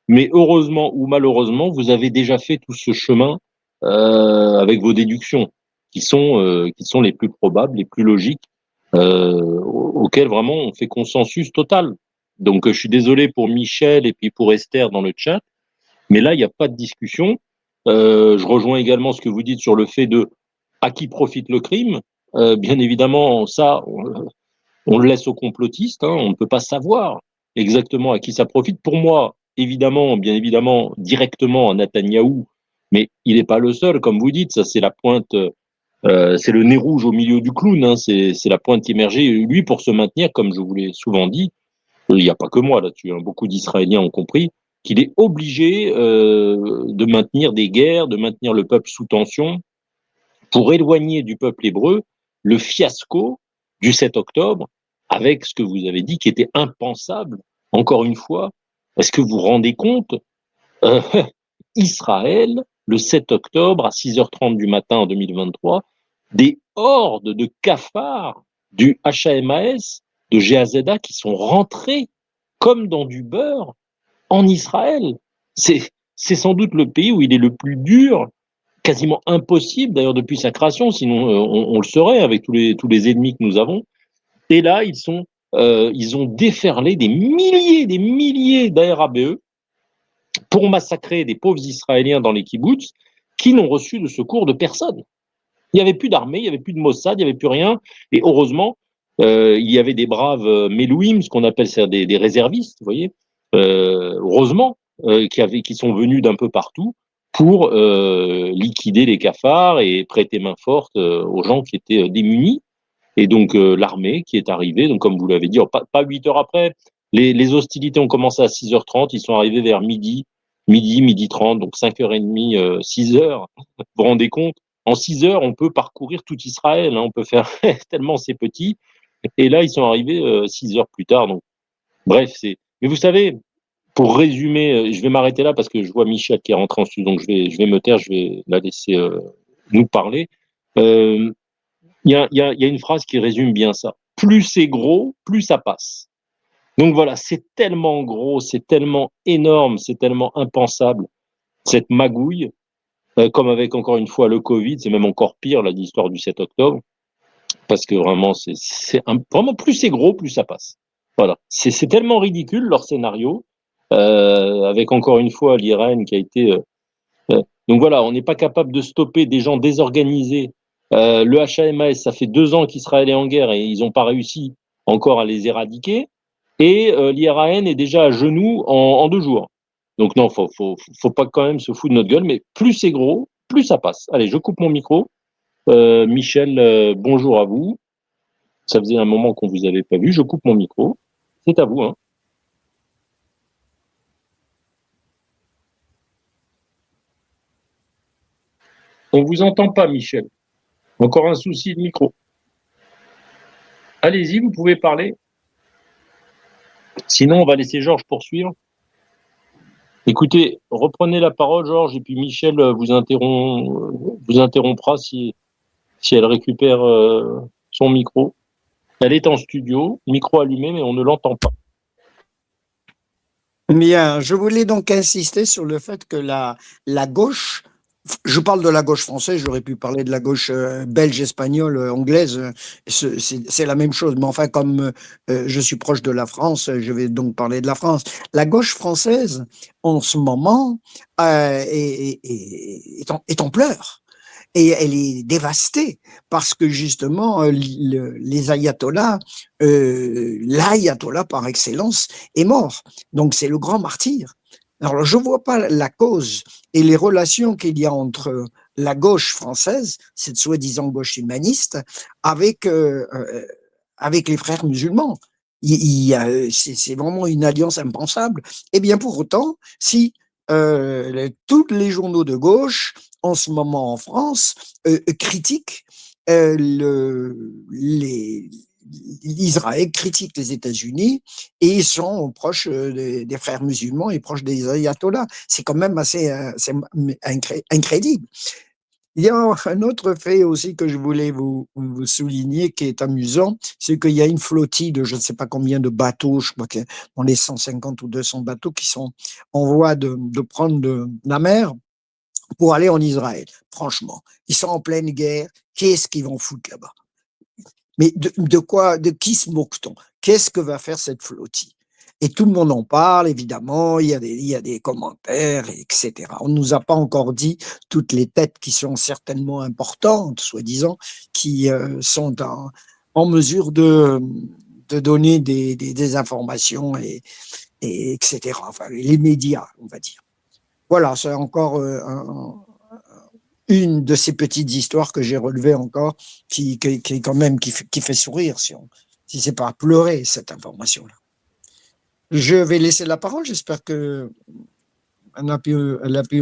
Mais heureusement ou malheureusement, vous avez déjà fait tout ce chemin avec vos déductions, qui sont les plus probables, les plus logiques, auxquelles vraiment on fait consensus total. Donc je suis désolé pour Michel et puis pour Esther dans le chat, mais là il n'y a pas de discussion. Je rejoins également ce que vous dites sur le fait de à qui profite le crime. Bien évidemment, ça, on le laisse aux complotistes, hein, on ne peut pas savoir exactement à qui ça profite. Pour moi, évidemment, bien évidemment, directement à Netanyahou, mais il n'est pas le seul, comme vous dites, ça c'est la pointe, c'est le nez rouge au milieu du clown, hein, c'est la pointe qui émergeait. Lui, pour se maintenir, comme je vous l'ai souvent dit, il n'y a pas que moi là-dessus, hein, beaucoup d'Israéliens ont compris qu'il est obligé de maintenir des guerres, de maintenir le peuple sous tension, pour éloigner du peuple hébreu le fiasco du 7 octobre, avec ce que vous avez dit qui était impensable, encore une fois. Est-ce que vous vous rendez compte euh, Israël, le 7 octobre à 6h30 du matin en 2023, des hordes de cafards du HMAS, de GAZA qui sont rentrés comme dans du beurre en Israël. C'est sans doute le pays où il est le plus dur, quasiment impossible d'ailleurs depuis sa création, sinon on le saurait avec tous les ennemis que nous avons. Et là, ils ont déferlé des milliers d'ARABE pour massacrer des pauvres Israéliens dans les kibbutz qui n'ont reçu de secours de personne. Il n'y avait plus d'armée, il n'y avait plus de Mossad, il n'y avait plus rien. Et heureusement, il y avait des braves Melouim, ce qu'on appelle des réservistes, vous voyez, heureusement, qui sont venus d'un peu partout pour liquider les cafards et prêter main forte aux gens qui étaient démunis. Et donc l'armée qui est arrivée, donc comme vous l'avez dit, pas 8 heures après, les hostilités ont commencé à 6h30, ils sont arrivés vers midi 30, donc 5h30, 6h. Vous vous rendez compte? En 6 heures, on peut parcourir tout Israël, hein, on peut faire tellement c'est petit. Et là, ils sont arrivés 6 heures plus tard. Donc, bref, c'est. Mais vous savez, pour résumer, je vais m'arrêter là parce que je vois Michel qui est rentré en studio, donc je vais me taire, je vais la laisser nous parler. Il y a une phrase qui résume bien ça. Plus c'est gros, plus ça passe. Donc voilà, c'est tellement gros, c'est tellement énorme, c'est tellement impensable, cette magouille, Comme avec encore une fois le Covid, c'est même encore pire là l'histoire du 7 octobre, parce que vraiment vraiment plus c'est gros, plus ça passe. Voilà, c'est tellement ridicule leur scénario, avec encore une fois l'Iran qui a été donc voilà, on n'est pas capable de stopper des gens désorganisés. Le HMAS, ça fait 2 ans qu'Israël est en guerre et ils n'ont pas réussi encore à les éradiquer. Et l'IRAN est déjà à genoux en 2 jours. Donc non, faut pas quand même se foutre de notre gueule, mais plus c'est gros, plus ça passe. Allez, je coupe mon micro. Michel, bonjour à vous. Ça faisait un moment qu'on vous avait pas vu. Je coupe mon micro. C'est à vous, hein. On vous entend pas, Michel. Encore un souci de micro. Allez-y, vous pouvez parler. Sinon, on va laisser Georges poursuivre. Écoutez, reprenez la parole, Georges, et puis Michel vous interrompra si elle récupère son micro. Elle est en studio, micro allumé, mais on ne l'entend pas. Bien, je voulais donc insister sur le fait que la gauche, je parle de la gauche française, j'aurais pu parler de la gauche belge, espagnole, anglaise, c'est la même chose, mais enfin comme je suis proche de la France, je vais donc parler de la France. La gauche française, en ce moment, est en pleurs. Et elle est dévastée parce que justement, les ayatollahs, l'ayatollah par excellence est mort. Donc c'est le grand martyr. Alors je ne vois pas la cause et les relations qu'il y a entre la gauche française, cette soi-disant gauche humaniste, avec, avec les frères musulmans. C'est vraiment une alliance impensable. Et bien pour autant, si tous les journaux de gauche en ce moment en France critiquent l'Israël, critique les États-Unis et sont proches des frères musulmans et proches des ayatollahs. C'est quand même assez incrédible. Il y a un autre fait aussi que je voulais vous souligner qui est amusant, c'est qu'il y a une flottille de je ne sais pas combien de bateaux, je crois qu'on est 150 ou 200 bateaux qui sont en voie de prendre la mer pour aller en Israël. Franchement, ils sont en pleine guerre. Qu'est-ce qu'ils vont foutre là-bas? Mais de qui se moque-t-on? Qu'est-ce que va faire cette flottille? Et tout le monde en parle, évidemment, il y a des commentaires, etc. On ne nous a pas encore dit toutes les têtes qui sont certainement importantes, soi-disant, qui sont en mesure de donner des informations, etc. Enfin, les médias, on va dire. Voilà, c'est encore une de ces petites histoires que j'ai relevées encore, qui quand même qui fait sourire, si c'est pas à pleurer, cette information-là. Je vais laisser la parole, j'espère que elle a pu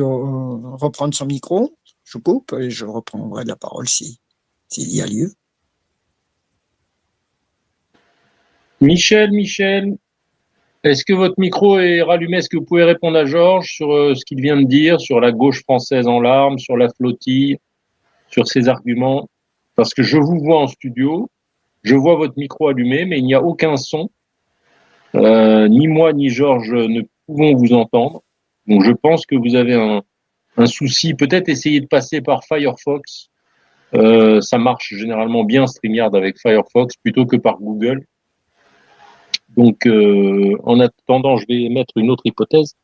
reprendre son micro. Je coupe et je reprendrai la parole s'il y a lieu. Michel, est-ce que votre micro est rallumé? Est-ce que vous pouvez répondre à Georges sur ce qu'il vient de dire, sur la gauche française en larmes, sur la flottille, sur ses arguments? Parce que je vous vois en studio, je vois votre micro allumé, mais il n'y a aucun son. Ni moi ni Georges ne pouvons vous entendre. Donc je pense que vous avez un souci. Peut-être essayer de passer par Firefox. Ça marche généralement bien StreamYard avec Firefox plutôt que par Google. Donc en attendant, je vais mettre une autre hypothèse,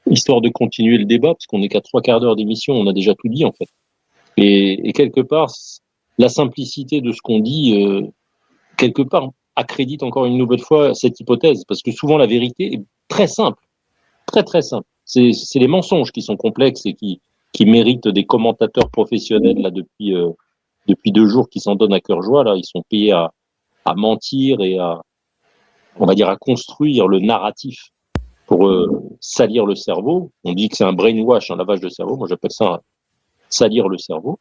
histoire de continuer le débat, parce qu'on n'est qu'à 3/4 d'heure d'émission, on a déjà tout dit en fait. Et quelque part, la simplicité de ce qu'on dit, quelque part, accrédite encore une nouvelle fois cette hypothèse, parce que souvent la vérité est très simple, très très simple. C'est les mensonges qui sont complexes et qui méritent des commentateurs professionnels là depuis 2 jours qui s'en donnent à cœur joie. Là, ils sont payés à mentir et on va dire, à construire le narratif pour salir le cerveau. On dit que c'est un brainwash, un lavage de cerveau. Moi, j'appelle ça salir le cerveau.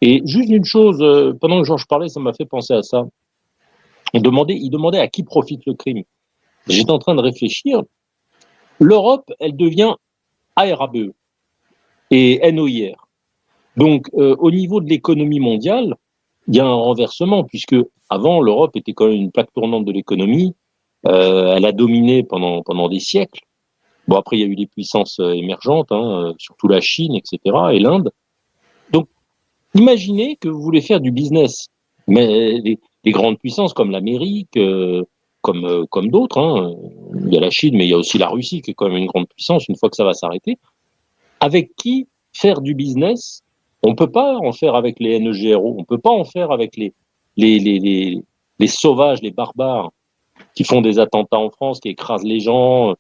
Et juste une chose, pendant que Georges parlait, ça m'a fait penser à ça. Il demandait à qui profite le crime. J'étais en train de réfléchir. L'Europe, elle devient ARABE et NOIR. Donc, au niveau de l'économie mondiale, il y a un renversement, puisque avant, l'Europe était quand même une plaque tournante de l'économie. Elle a dominé pendant des siècles. Bon, après, il y a eu des puissances émergentes, hein, surtout la Chine, etc., et l'Inde. Imaginez que vous voulez faire du business, mais les grandes puissances comme l'Amérique, comme d'autres, hein, il y a la Chine, mais il y a aussi la Russie qui est quand même une grande puissance, une fois que ça va s'arrêter. Avec qui faire du business? On ne peut pas en faire avec les NEGRO, on ne peut pas en faire avec les, les, les, les sauvages, les barbares qui font des attentats en France, qui écrasent les gens,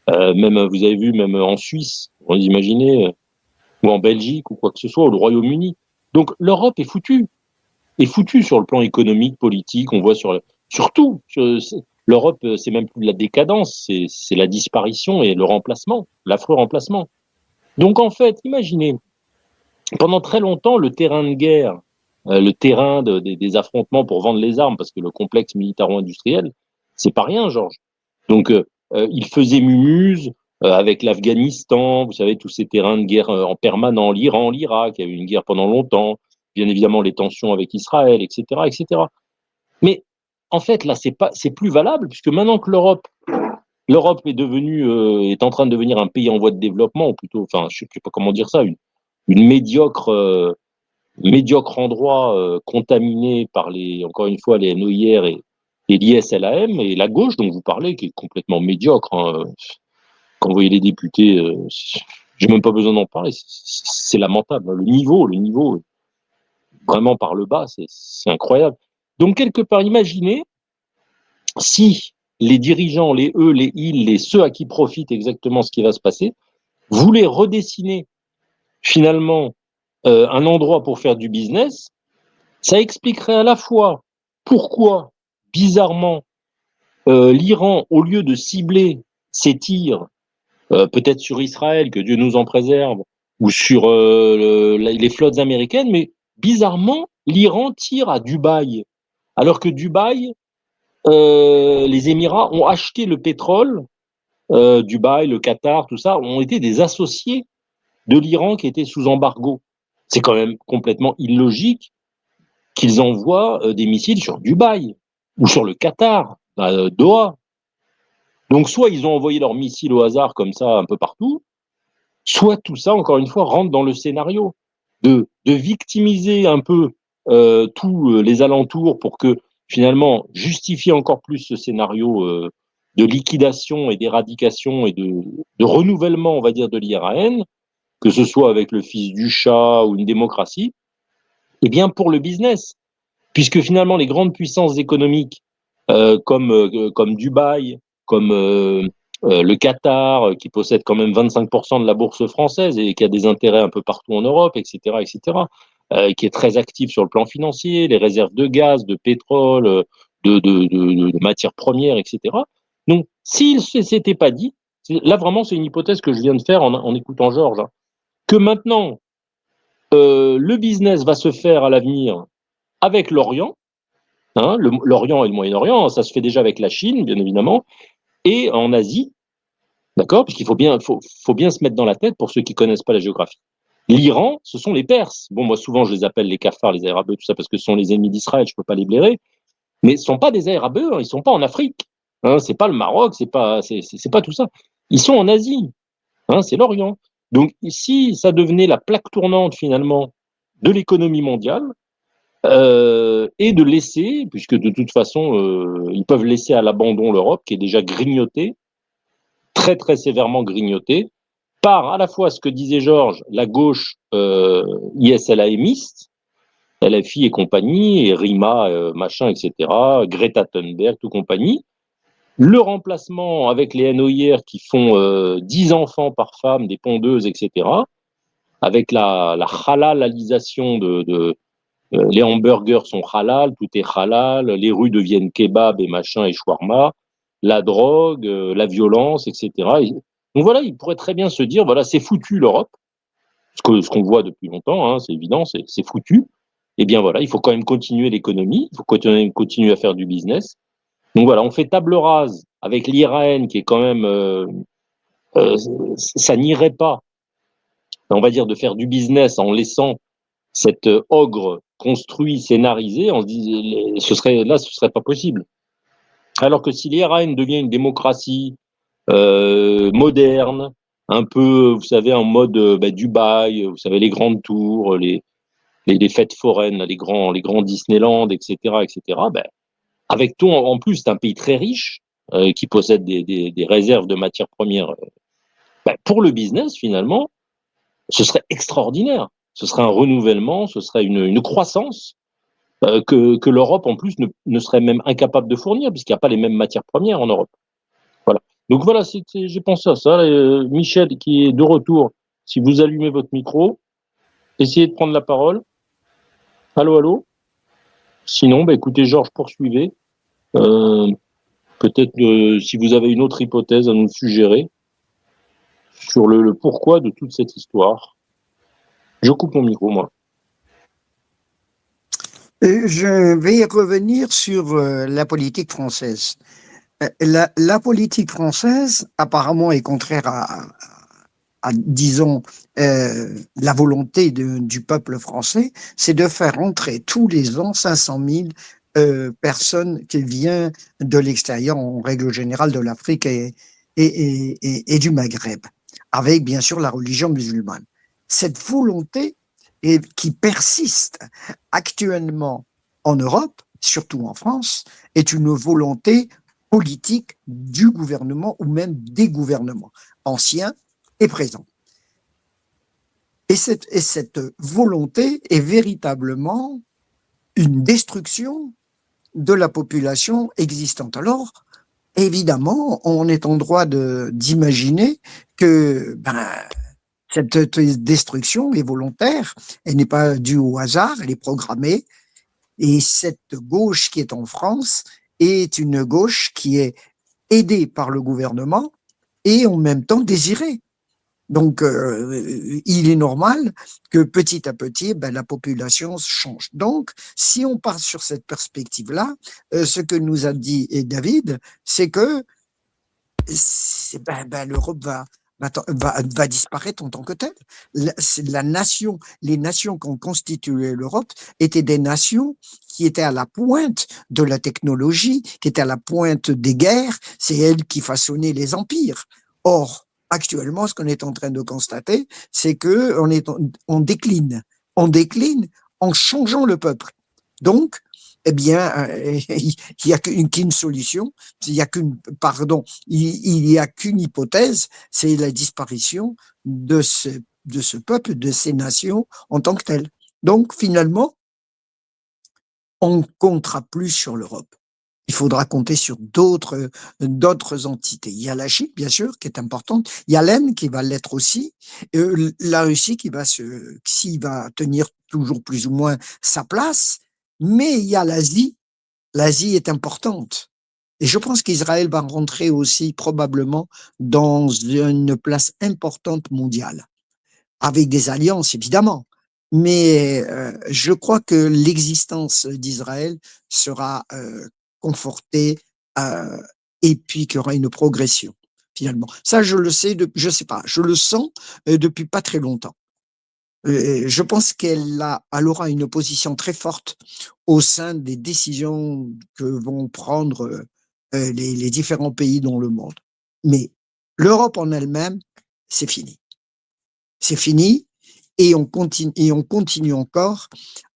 même, vous avez vu, même en Suisse, vous imaginez, ou en Belgique, ou quoi que ce soit, ou le Royaume-Uni. Donc l'Europe est foutue sur le plan économique, politique, on voit surtout, l'Europe, c'est même plus de la décadence, c'est la disparition et le remplacement, l'affreux remplacement. Donc en fait, imaginez, pendant très longtemps, le terrain de guerre, le terrain des affrontements pour vendre les armes, parce que le complexe militaro-industriel, c'est pas rien, Georges. Donc il faisait mumuse avec l'Afghanistan, vous savez, tous ces terrains de guerre en permanent, l'Iran, l'Irak, il y a eu une guerre pendant longtemps, bien évidemment les tensions avec Israël, etc., etc. Mais en fait, là, c'est plus valable, puisque maintenant que l'Europe est en train de devenir un pays en voie de développement, ou plutôt, enfin, je ne sais pas comment dire ça, une médiocre endroit contaminé par encore une fois, les NOIR et l'ISLAM et la gauche dont vous parlez, qui est complètement médiocre. Hein. Quand vous voyez les députés, j'ai même pas besoin d'en parler, c'est lamentable. Hein. Le niveau, vraiment par le bas, c'est incroyable. Donc, quelque part, imaginez si les dirigeants, les eux, les ils, ceux à qui profite exactement ce qui va se passer, voulaient redessiner finalement un endroit pour faire du business, ça expliquerait à la fois pourquoi, bizarrement, l'Iran, au lieu de cibler ses tirs, peut-être sur Israël, que Dieu nous en préserve, ou sur les flottes américaines, mais bizarrement, l'Iran tire à Dubaï, alors que Dubaï, les Émirats ont acheté le pétrole, Dubaï, le Qatar, tout ça, ont été des associés de l'Iran qui était sous embargo. C'est quand même complètement illogique qu'ils envoient des missiles sur Dubaï ou sur le Qatar, à Doha. Donc soit ils ont envoyé leurs missiles au hasard comme ça un peu partout, soit tout ça, encore une fois, rentre dans le scénario de victimiser un peu tous les alentours pour que finalement justifier encore plus ce scénario de liquidation et d'éradication et de renouvellement, on va dire, de l'IRAN, que ce soit avec le fils du chat ou une démocratie, eh bien pour le business. Puisque finalement, les grandes puissances économiques comme Dubaï, comme le Qatar, qui possède quand même 25% de la bourse française et qui a des intérêts un peu partout en Europe, etc., etc., qui est très actif sur le plan financier, les réserves de gaz, de pétrole, de matières premières, etc. Donc, s'il ne s'était pas dit, là vraiment, c'est une hypothèse que je viens de faire en écoutant Georges, hein, que maintenant, le business va se faire à l'avenir avec l'Orient, hein, l'Orient et le Moyen-Orient, ça se fait déjà avec la Chine, bien évidemment, et en Asie, d'accord, puisqu'il faut bien se mettre dans la tête pour ceux qui connaissent pas la géographie. L'Iran, ce sont les Perses. Bon, moi souvent je les appelle les cafards, les Arabes, tout ça, parce que ce sont les ennemis d'Israël, je peux pas les blairer, mais ce sont pas des Arabes, hein, ils sont pas en Afrique, hein, c'est pas le Maroc, c'est pas tout ça. Ils sont en Asie, hein, c'est l'Orient. Donc si ça devenait la plaque tournante finalement de l'économie mondiale, et de laisser, puisque de toute façon, ils peuvent laisser à l'abandon l'Europe, qui est déjà grignotée, très très sévèrement grignotée, par à la fois ce que disait Georges, la gauche ISLAMiste, LFI et compagnie, et RIMA, machin, etc., Greta Thunberg, tout compagnie, le remplacement avec les NOIR qui font 10 enfants par femme, des pondeuses, etc., avec la halalalisation les hamburgers sont halal, tout est halal, les rues deviennent kebab et machin et shawarma, la drogue, la violence, etc. Donc voilà, il pourrait très bien se dire, voilà, c'est foutu l'Europe, ce qu'on voit depuis longtemps, hein, c'est évident, c'est foutu. Eh bien voilà, il faut quand même continuer l'économie, il faut continuer à faire du business. Donc voilà, on fait table rase avec l'IRAN qui est quand même, euh, ça n'irait pas, on va dire, de faire du business en laissant cet ogre construit, scénarisé, on se dit, ce serait pas possible. Alors que si l'IRAN devient une démocratie moderne, un peu, vous savez, en mode Dubaï, vous savez, les grandes tours, les fêtes foraines, là, les grands Disneyland, etc., etc. Ben, avec tout, en plus, c'est un pays très riche qui possède des réserves de matières premières. Ben, pour le business, finalement, ce serait extraordinaire. Ce serait un renouvellement, ce serait une croissance que l'Europe, en plus, ne serait même incapable de fournir, puisqu'il n'y a pas les mêmes matières premières en Europe. Voilà. Donc voilà, j'ai pensé à ça. Michel, qui est de retour, si vous allumez votre micro, essayez de prendre la parole. Allô, allô. Sinon, bah, écoutez, Georges, poursuivez. Euh, Peut-être si vous avez une autre hypothèse à nous suggérer sur le pourquoi de toute cette histoire. Je coupe mon micro, moi. Je vais revenir sur la politique française. La politique française, apparemment, est contraire disons, la volonté du peuple français, c'est de faire entrer tous les ans 500 000 personnes qui viennent de l'extérieur, en règle générale de l'Afrique et du Maghreb, avec bien sûr la religion musulmane. Cette volonté qui persiste actuellement en Europe, surtout en France, est une volonté politique du gouvernement ou même des gouvernements anciens et présents. Et cette volonté est véritablement une destruction de la population existante. Alors, évidemment, on est en droit d'imaginer que cette destruction est volontaire, elle n'est pas due au hasard, elle est programmée. Et cette gauche qui est en France est une gauche qui est aidée par le gouvernement et en même temps désirée. Donc, il est normal que petit à petit, la population change. Donc, si on part sur cette perspective-là, ce que nous a dit David, c'est que l'Europe va disparaître en tant que telle. Les nations qui ont constitué l'Europe étaient des nations qui étaient à la pointe de la technologie, qui étaient à la pointe des guerres. C'est elles qui façonnaient les empires. Or, actuellement, ce qu'on est en train de constater, c'est qu'on décline. On décline en changeant le peuple. Donc, eh bien, il n'y a qu'une solution, il n'y a qu'une hypothèse, c'est la disparition de ce peuple, de ces nations en tant que telles. Donc, finalement, on ne comptera plus sur l'Europe. Il faudra compter sur d'autres entités. Il y a la Chine, bien sûr, qui est importante. Il y a l'Inde qui va l'être aussi. La Russie qui va tenir toujours plus ou moins sa place. Mais il y a l'Asie. L'Asie est importante. Et je pense qu'Israël va rentrer aussi probablement dans une place importante mondiale, avec des alliances évidemment. Mais je crois que l'existence d'Israël sera confortée et puis qu'il y aura une progression finalement. Ça, je le sais, je sais pas, je le sens depuis pas très longtemps. Je pense qu'elle aura une position très forte au sein des décisions que vont prendre les différents pays dans le monde. Mais l'Europe en elle-même, c'est fini. C'est fini et on continue encore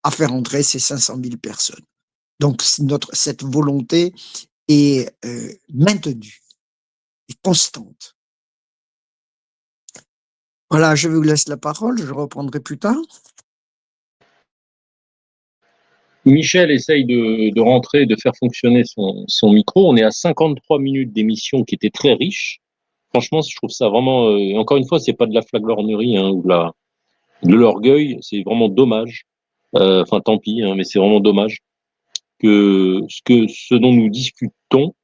à faire entrer ces 500 000 personnes. Donc cette volonté est maintenue, est constante. Voilà, je vous laisse la parole, je reprendrai plus tard. Michel essaye de rentrer, de faire fonctionner son micro. On est à 53 minutes d'émission qui était très riche. Franchement, je trouve ça vraiment. Encore une fois, c'est pas de la flagornerie ou de l'orgueil. C'est vraiment dommage. Enfin, tant pis, mais c'est vraiment dommage que ce dont nous discutons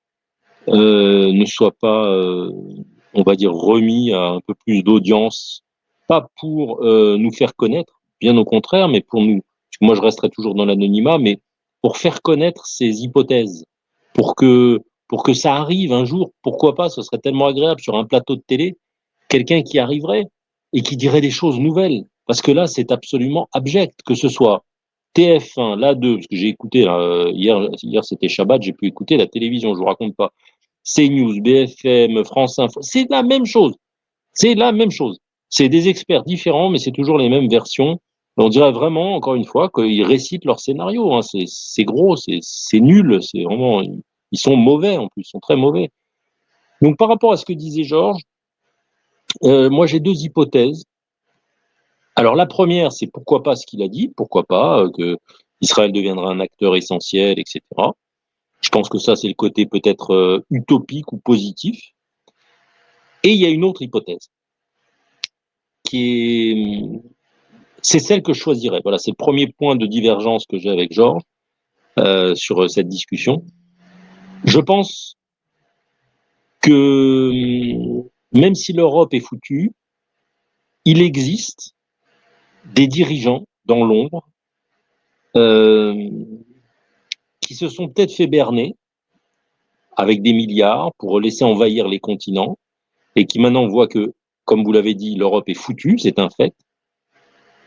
ne soit pas, on va dire, remis à un peu plus d'audience. Pas pour nous faire connaître, bien au contraire, mais pour nous. Moi, je resterai toujours dans l'anonymat, mais pour faire connaître ces hypothèses, pour que ça arrive un jour. Pourquoi pas? Ce serait tellement agréable sur un plateau de télé, quelqu'un qui arriverait et qui dirait des choses nouvelles. Parce que là, c'est absolument abject, que ce soit TF1, l'A2, parce que j'ai écouté hier c'était Shabbat, j'ai pu écouter la télévision, je vous raconte pas. CNews, BFM, France Info, c'est la même chose. C'est la même chose. C'est des experts différents, mais c'est toujours les mêmes versions. On dirait vraiment, encore une fois, qu'ils récitent leur scénario, hein. C'est gros, c'est nul, c'est vraiment, ils sont mauvais en plus, ils sont très mauvais. Donc par rapport à ce que disait Georges, moi j'ai deux hypothèses. Alors la première, c'est pourquoi pas ce qu'il a dit, pourquoi pas que Israël deviendra un acteur essentiel, etc. Je pense que ça, c'est le côté peut-être utopique ou positif. Et il y a une autre hypothèse, qui est, c'est celle que je choisirais. Voilà, c'est le premier point de divergence que j'ai avec Georges sur cette discussion. Je pense que même si l'Europe est foutue, il existe des dirigeants dans l'ombre euh, qui se sont peut-être fait berner avec des milliards pour laisser envahir les continents et qui maintenant voient que, comme vous l'avez dit, l'Europe est foutue, c'est un fait.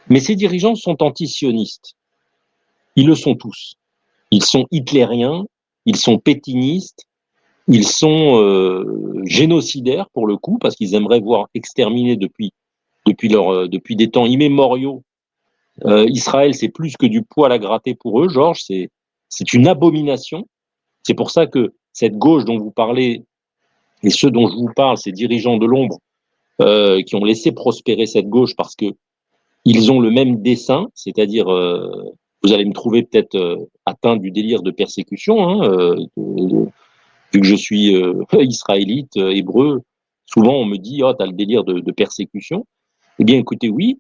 Mais ces dirigeants sont anti-sionistes. Ils le sont tous. Ils sont hitlériens, ils sont pétinistes, ils sont génocidaires pour le coup, parce qu'ils aimeraient voir exterminer depuis des temps immémoriaux. Israël, c'est plus que du poil à gratter pour eux, Georges, c'est une abomination. C'est pour ça que cette gauche dont vous parlez, et ceux dont je vous parle, ces dirigeants de l'ombre, qui ont laissé prospérer cette gauche parce que ils ont le même dessein, c'est-à-dire, vous allez me trouver peut-être atteint du délire de persécution, hein, vu que je suis israélite, hébreu, souvent on me dit, oh, tu as le délire de persécution. Eh bien, écoutez, oui,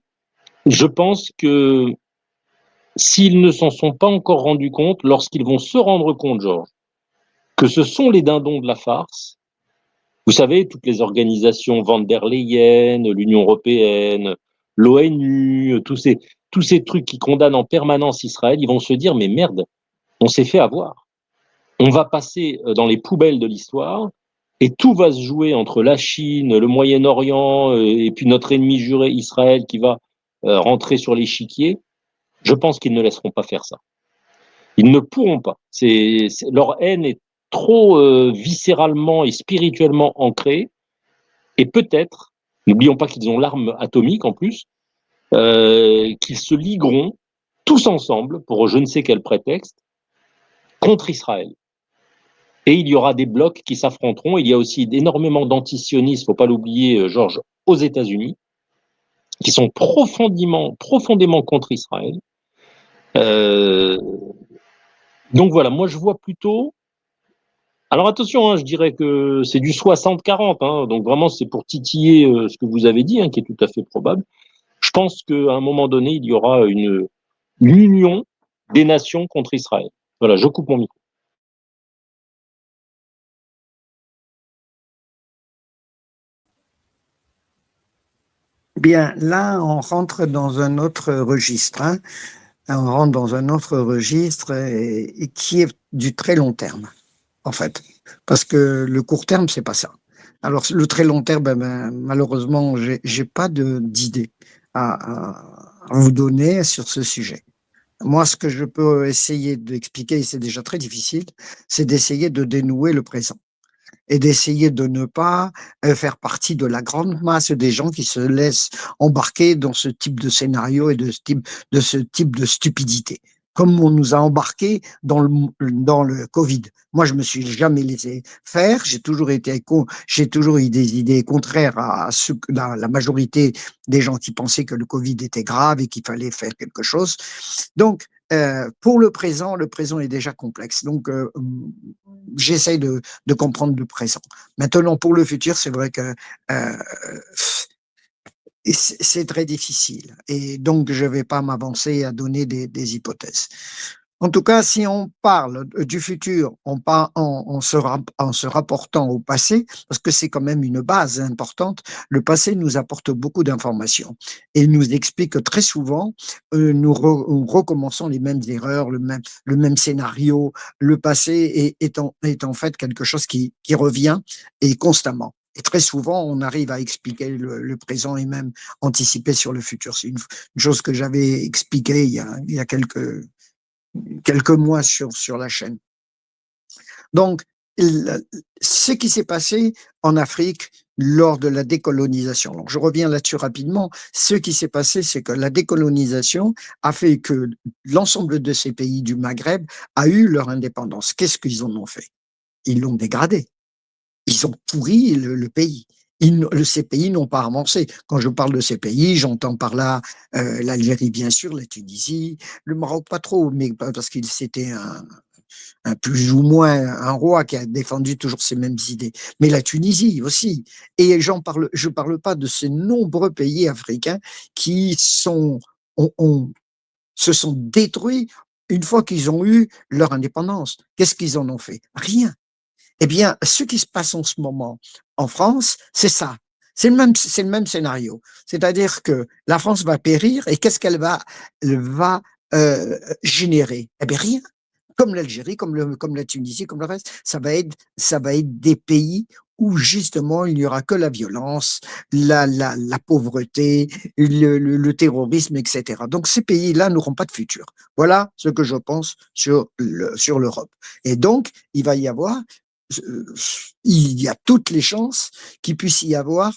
je pense que s'ils ne s'en sont pas encore rendus compte, lorsqu'ils vont se rendre compte, Georges, que ce sont les dindons de la farce, vous savez, toutes les organisations Van der Leyen, l'Union européenne, l'ONU, tous ces trucs qui condamnent en permanence Israël, ils vont se dire, mais merde, on s'est fait avoir. On va passer dans les poubelles de l'histoire et tout va se jouer entre la Chine, le Moyen-Orient et puis notre ennemi juré Israël qui va rentrer sur l'échiquier. Je pense qu'ils ne laisseront pas faire ça. Ils ne pourront pas. Leur haine est trop viscéralement et spirituellement ancrée. Et peut-être, n'oublions pas qu'ils ont l'arme atomique en plus, qu'ils se ligueront tous ensemble, pour je ne sais quel prétexte, contre Israël. Et il y aura des blocs qui s'affronteront. Il y a aussi énormément d'antisionistes, il ne faut pas l'oublier, Georges, aux États-Unis, qui sont profondément contre Israël. Euh, donc voilà, moi je vois plutôt. Alors attention, hein, je dirais que c'est du 60-40, hein, donc vraiment c'est pour titiller ce que vous avez dit, hein, qui est tout à fait probable. Je pense qu'à un moment donné, il y aura une union des nations contre Israël. Voilà, je coupe mon micro. Bien, là, on rentre dans un autre registre, hein. On rentre dans un autre registre et qui est du très long terme, en fait. Parce que le court terme, c'est pas ça. Alors, le très long terme, malheureusement, j'ai pas d'idée à vous donner sur ce sujet. Moi, ce que je peux essayer d'expliquer, et c'est déjà très difficile, c'est d'essayer de dénouer le présent et d'essayer de ne pas faire partie de la grande masse des gens qui se laissent embarquer dans ce type de scénario et de ce type de stupidité. Comme on nous a embarqués dans le Covid. Moi, je me suis jamais laissé faire. J'ai toujours eu des idées contraires à ce que la majorité des gens qui pensaient que le Covid était grave et qu'il fallait faire quelque chose. Donc, pour le présent est déjà complexe. Donc, j'essaye de comprendre le présent. Maintenant, pour le futur, c'est vrai que euh, c'est très difficile. Et donc, je ne vais pas m'avancer à donner des hypothèses. En tout cas, si on parle du futur en se rapportant au passé, parce que c'est quand même une base importante, le passé nous apporte beaucoup d'informations et il nous explique que très souvent, nous recommençons les mêmes erreurs, le même scénario. Le passé est en fait quelque chose qui revient et constamment. Et très souvent, on arrive à expliquer le présent et même anticiper sur le futur. C'est une chose que j'avais expliquée il y a quelques mois sur la chaîne. Donc, ce qui s'est passé en Afrique, lors de la décolonisation. Donc, je reviens là-dessus rapidement. Ce qui s'est passé, c'est que la décolonisation a fait que l'ensemble de ces pays du Maghreb a eu leur indépendance. Qu'est-ce qu'ils en ont fait? Ils l'ont dégradé. Ils ont pourri le pays. Ces pays n'ont pas avancé. Quand je parle de ces pays, j'entends par là l'Algérie, bien sûr, la Tunisie, le Maroc, pas trop, mais parce qu'il c'était un plus ou moins un roi qui a défendu toujours ces mêmes idées. Mais la Tunisie aussi. Et je parle pas de ces nombreux pays africains qui se sont détruits une fois qu'ils ont eu leur indépendance. Qu'est-ce qu'ils en ont fait? Rien. Eh bien, ce qui se passe en ce moment en France, c'est ça. C'est le même scénario. C'est-à-dire que la France va périr et qu'est-ce elle va générer? Eh bien, rien. Comme l'Algérie, comme la Tunisie, comme le reste, ça va être des pays où justement il n'y aura que la violence, la pauvreté, le terrorisme, etc. Donc ces pays-là n'auront pas de futur. Voilà ce que je pense sur l'Europe. Et donc, il va y avoir il y a toutes les chances qu'il puisse y avoir,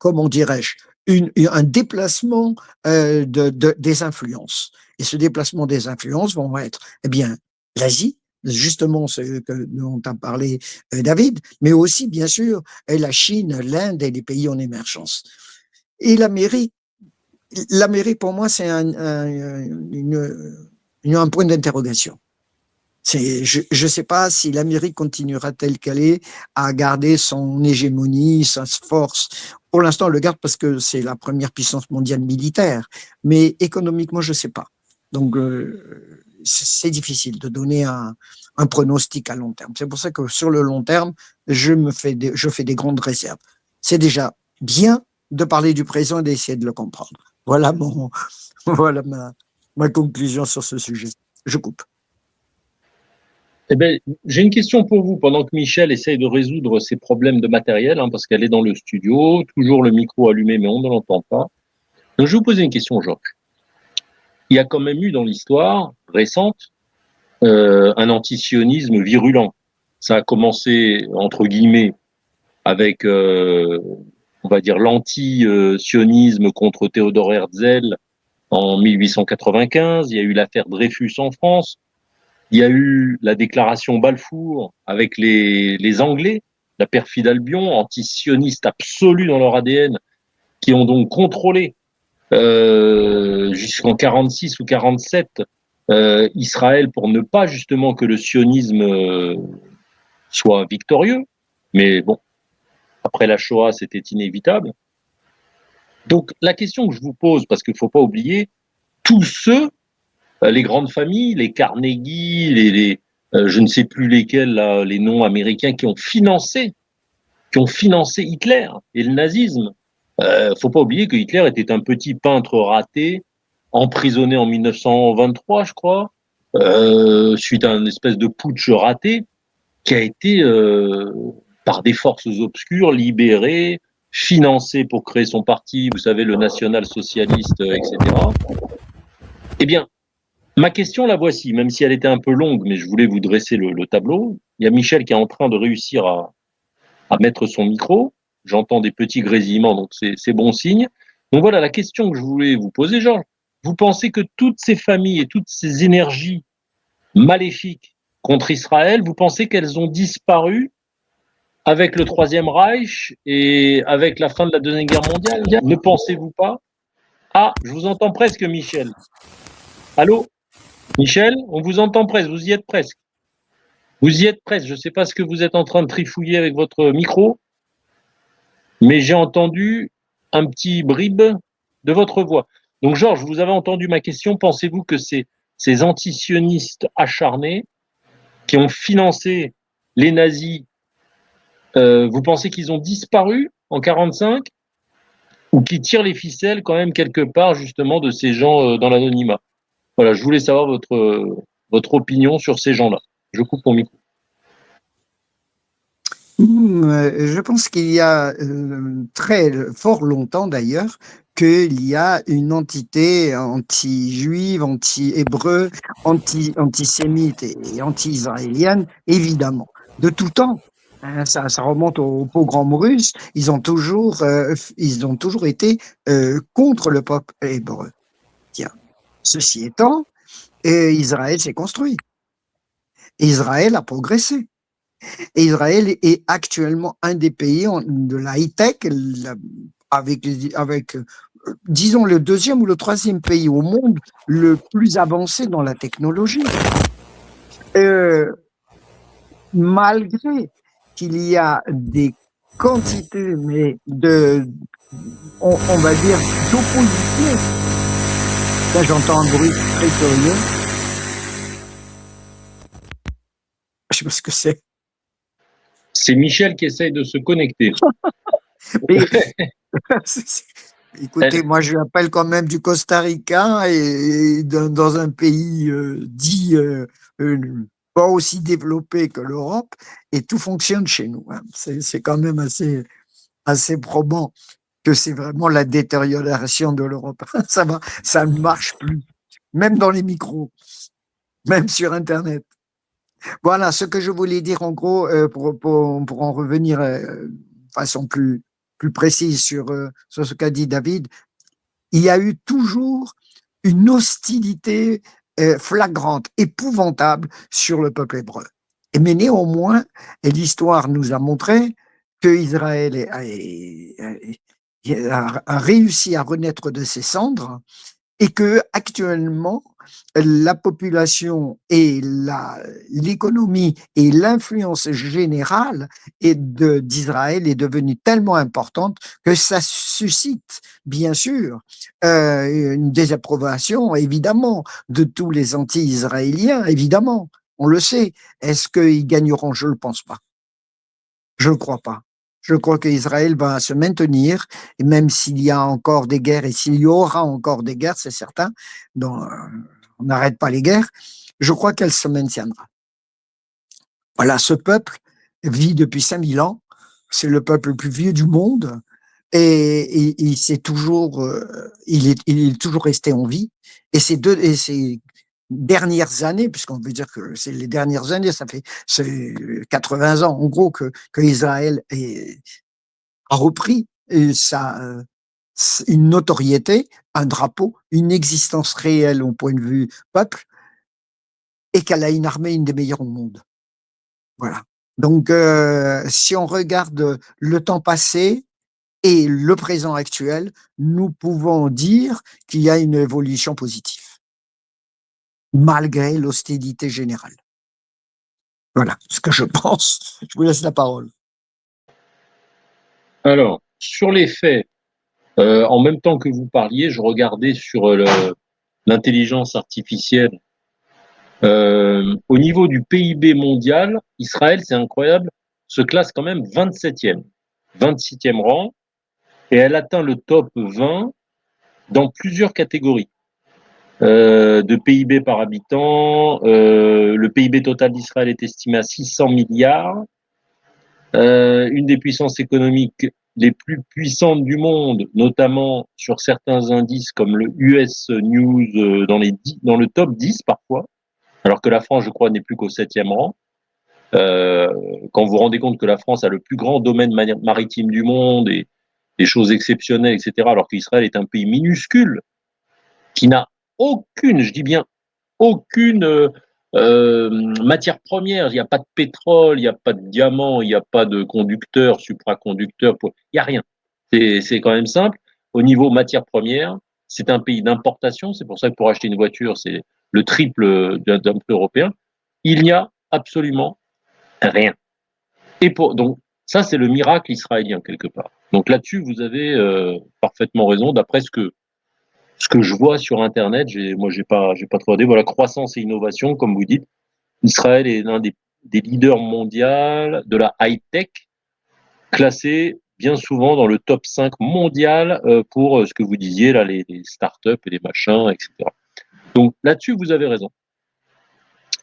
comment dirais-je, un déplacement des influences. Et ce déplacement des influences vont être, eh bien, l'Asie, justement ce dont a parlé David, mais aussi, bien sûr, la Chine, l'Inde et les pays en émergence. Et l'Amérique, pour moi, c'est un point d'interrogation. Je ne sais pas si l'Amérique continuera telle qu'elle est à garder son hégémonie, sa force. Pour l'instant, elle le garde parce que c'est la première puissance mondiale militaire. Mais économiquement, je ne sais pas. Donc, c'est difficile de donner un pronostic à long terme. C'est pour ça que sur le long terme, je fais des grandes réserves. C'est déjà bien de parler du présent et d'essayer de le comprendre. Voilà, voilà ma conclusion sur ce sujet. Je coupe. Eh ben, j'ai une question pour vous. Pendant que Michel essaye de résoudre ses problèmes de matériel, parce qu'elle est dans le studio, toujours le micro allumé, mais on ne l'entend pas. Donc, je vais vous poser une question, Georges. Il y a quand même eu dans l'histoire récente un antisionisme virulent. Ça a commencé, entre guillemets, avec, on va dire, l'anti-sionisme contre Théodore Herzl en 1895. Il y a eu l'affaire Dreyfus en France. Il y a eu la déclaration Balfour avec les Anglais, la perfide Albion, anti-sionistes absolus dans leur ADN, qui ont donc contrôlé jusqu'en 46 ou 47 Israël pour ne pas justement que le sionisme soit victorieux. Mais bon, après la Shoah, c'était inévitable. Donc la question que je vous pose, parce qu'il ne faut pas oublier, tous ceux, les grandes familles, les Carnegie, je ne sais plus lesquels, là, les noms américains qui ont financé Hitler et le nazisme. Faut pas oublier que Hitler était un petit peintre raté, emprisonné en 1923, je crois, suite à une espèce de putsch raté, qui a été, par des forces obscures, libéré, financé pour créer son parti, vous savez, le national-socialiste, etc. Eh bien, ma question, la voici, même si elle était un peu longue, mais je voulais vous dresser le tableau. Il y a Michel qui est en train de réussir à mettre son micro. J'entends des petits grésillements, donc c'est bon signe. Donc voilà la question que je voulais vous poser, Georges. Vous pensez que toutes ces familles et toutes ces énergies maléfiques contre Israël, vous pensez qu'elles ont disparu avec le Troisième Reich et avec la fin de la Deuxième Guerre mondiale? Ne pensez-vous pas? Ah, je vous entends presque, Michel. Allô, Michel, on vous entend presque, vous y êtes presque. Vous y êtes presque, je ne sais pas ce que vous êtes en train de trifouiller avec votre micro, mais j'ai entendu un petit bribe de votre voix. Donc, Georges, vous avez entendu ma question. Pensez-vous que ces antisionistes acharnés qui ont financé les nazis, vous pensez qu'ils ont disparu en 1945 ou qui tirent les ficelles quand même quelque part justement de ces gens dans l'anonymat? Voilà, je voulais savoir votre opinion sur ces gens-là. Je coupe mon micro. Je pense qu'il y a très fort longtemps d'ailleurs qu'il y a une entité anti-juive, anti-hébreu, antisémite et anti-israélienne, évidemment, de tout temps. Hein, ça remonte aux pogroms russes. Ils ont toujours été contre le peuple hébreu. Tiens, ceci étant, Israël s'est construit. Israël a progressé. Et Israël est actuellement un des pays de la high-tech avec disons, le deuxième ou le troisième pays au monde le plus avancé dans la technologie. Euh, Malgré qu'il y a des quantités, mais on va dire, d'opposition. Là, j'entends un bruit très curieux. Je sais pas ce que c'est. C'est Michel qui essaye de se connecter. Mais, écoutez, moi, je l'appelle quand même du Costa Rica et dans un pays dit pas aussi développé que l'Europe, et tout fonctionne chez nous. Hein. C'est quand même assez probant que c'est vraiment la détérioration de l'Europe. Ça ne marche plus, même dans les micros, même sur Internet. Voilà ce que je voulais dire en gros pour en revenir de façon plus précise sur ce qu'a dit David. Il y a eu toujours une hostilité flagrante, épouvantable sur le peuple hébreu. Mais néanmoins, et l'histoire nous a montré que Israël a réussi à renaître de ses cendres et que actuellement la population et l'économie et l'influence générale d'Israël est devenue tellement importante que ça suscite bien sûr une désapprobation évidemment de tous les anti-israéliens, évidemment, on le sait. Est-ce qu'ils gagneront? Je ne le pense pas. Je ne crois pas. Je crois qu'Israël va se maintenir, et même s'il y a encore des guerres, et s'il y aura encore des guerres, c'est certain, dont, on n'arrête pas les guerres, je crois qu'elle se maintiendra. Voilà, ce peuple vit depuis 5000 ans, c'est le peuple le plus vieux du monde, et il est toujours resté en vie, et ces dernières années, puisqu'on veut dire que c'est les dernières années, c'est 80 ans en gros que Israël a repris une notoriété, un drapeau, une existence réelle au point de vue peuple, et qu'elle a une armée une des meilleures au monde. Voilà. Donc, si on regarde le temps passé et le présent actuel, nous pouvons dire qu'il y a une évolution positive, malgré l'hostilité générale. Voilà ce que je pense. Je vous laisse la parole. Alors, sur les faits, en même temps que vous parliez, je regardais sur l'intelligence artificielle. Au niveau du PIB mondial, Israël, c'est incroyable, se classe quand même 27e, 26e rang, et elle atteint le top 20 dans plusieurs catégories. De PIB par habitant, le PIB total d'Israël est estimé à 600 milliards. Une des puissances économiques les plus puissantes du monde, notamment sur certains indices comme le US News dans le top 10 parfois, alors que la France, je crois, n'est plus qu'au 7e rang. Quand vous vous rendez compte que la France a le plus grand domaine maritime du monde et des choses exceptionnelles, etc., alors qu'Israël est un pays minuscule qui n'a aucune, je dis bien aucune matière première. Il n'y a pas de pétrole, il n'y a pas de diamant, il n'y a pas de conducteur, supraconducteur, il n'y a rien. C'est quand même simple. Au niveau matière première, c'est un pays d'importation. C'est pour ça que pour acheter une voiture, c'est le triple d'un prix européen. Il n'y a absolument rien. Donc, ça, c'est le miracle israélien, quelque part. Donc là-dessus, vous avez parfaitement raison, d'après ce que je vois sur Internet. Moi, j'ai pas trop regardé. Voilà, croissance et innovation, comme vous dites. Israël est l'un des leaders mondiaux de la high-tech, classé bien souvent dans le top 5 mondial pour ce que vous disiez, là, les startups et les machins, etc. Donc là-dessus, vous avez raison.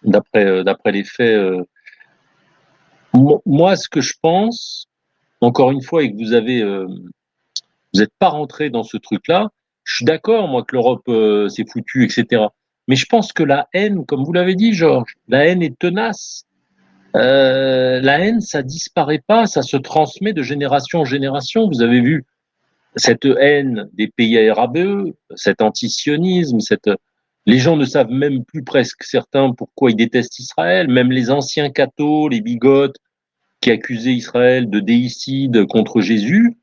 D'après les faits, moi, ce que je pense, encore une fois, et que vous n'êtes pas rentré dans ce truc-là, je suis d'accord, moi, que l'Europe s'est foutue, etc. Mais je pense que la haine, comme vous l'avez dit, Georges, la haine est tenace. La haine, ça disparaît pas, ça se transmet de génération en génération. Vous avez vu cette haine des pays arabes, cet antisionisme, les gens ne savent même plus presque certains pourquoi ils détestent Israël, même les anciens cathos, les bigotes qui accusaient Israël de déicide contre Jésus.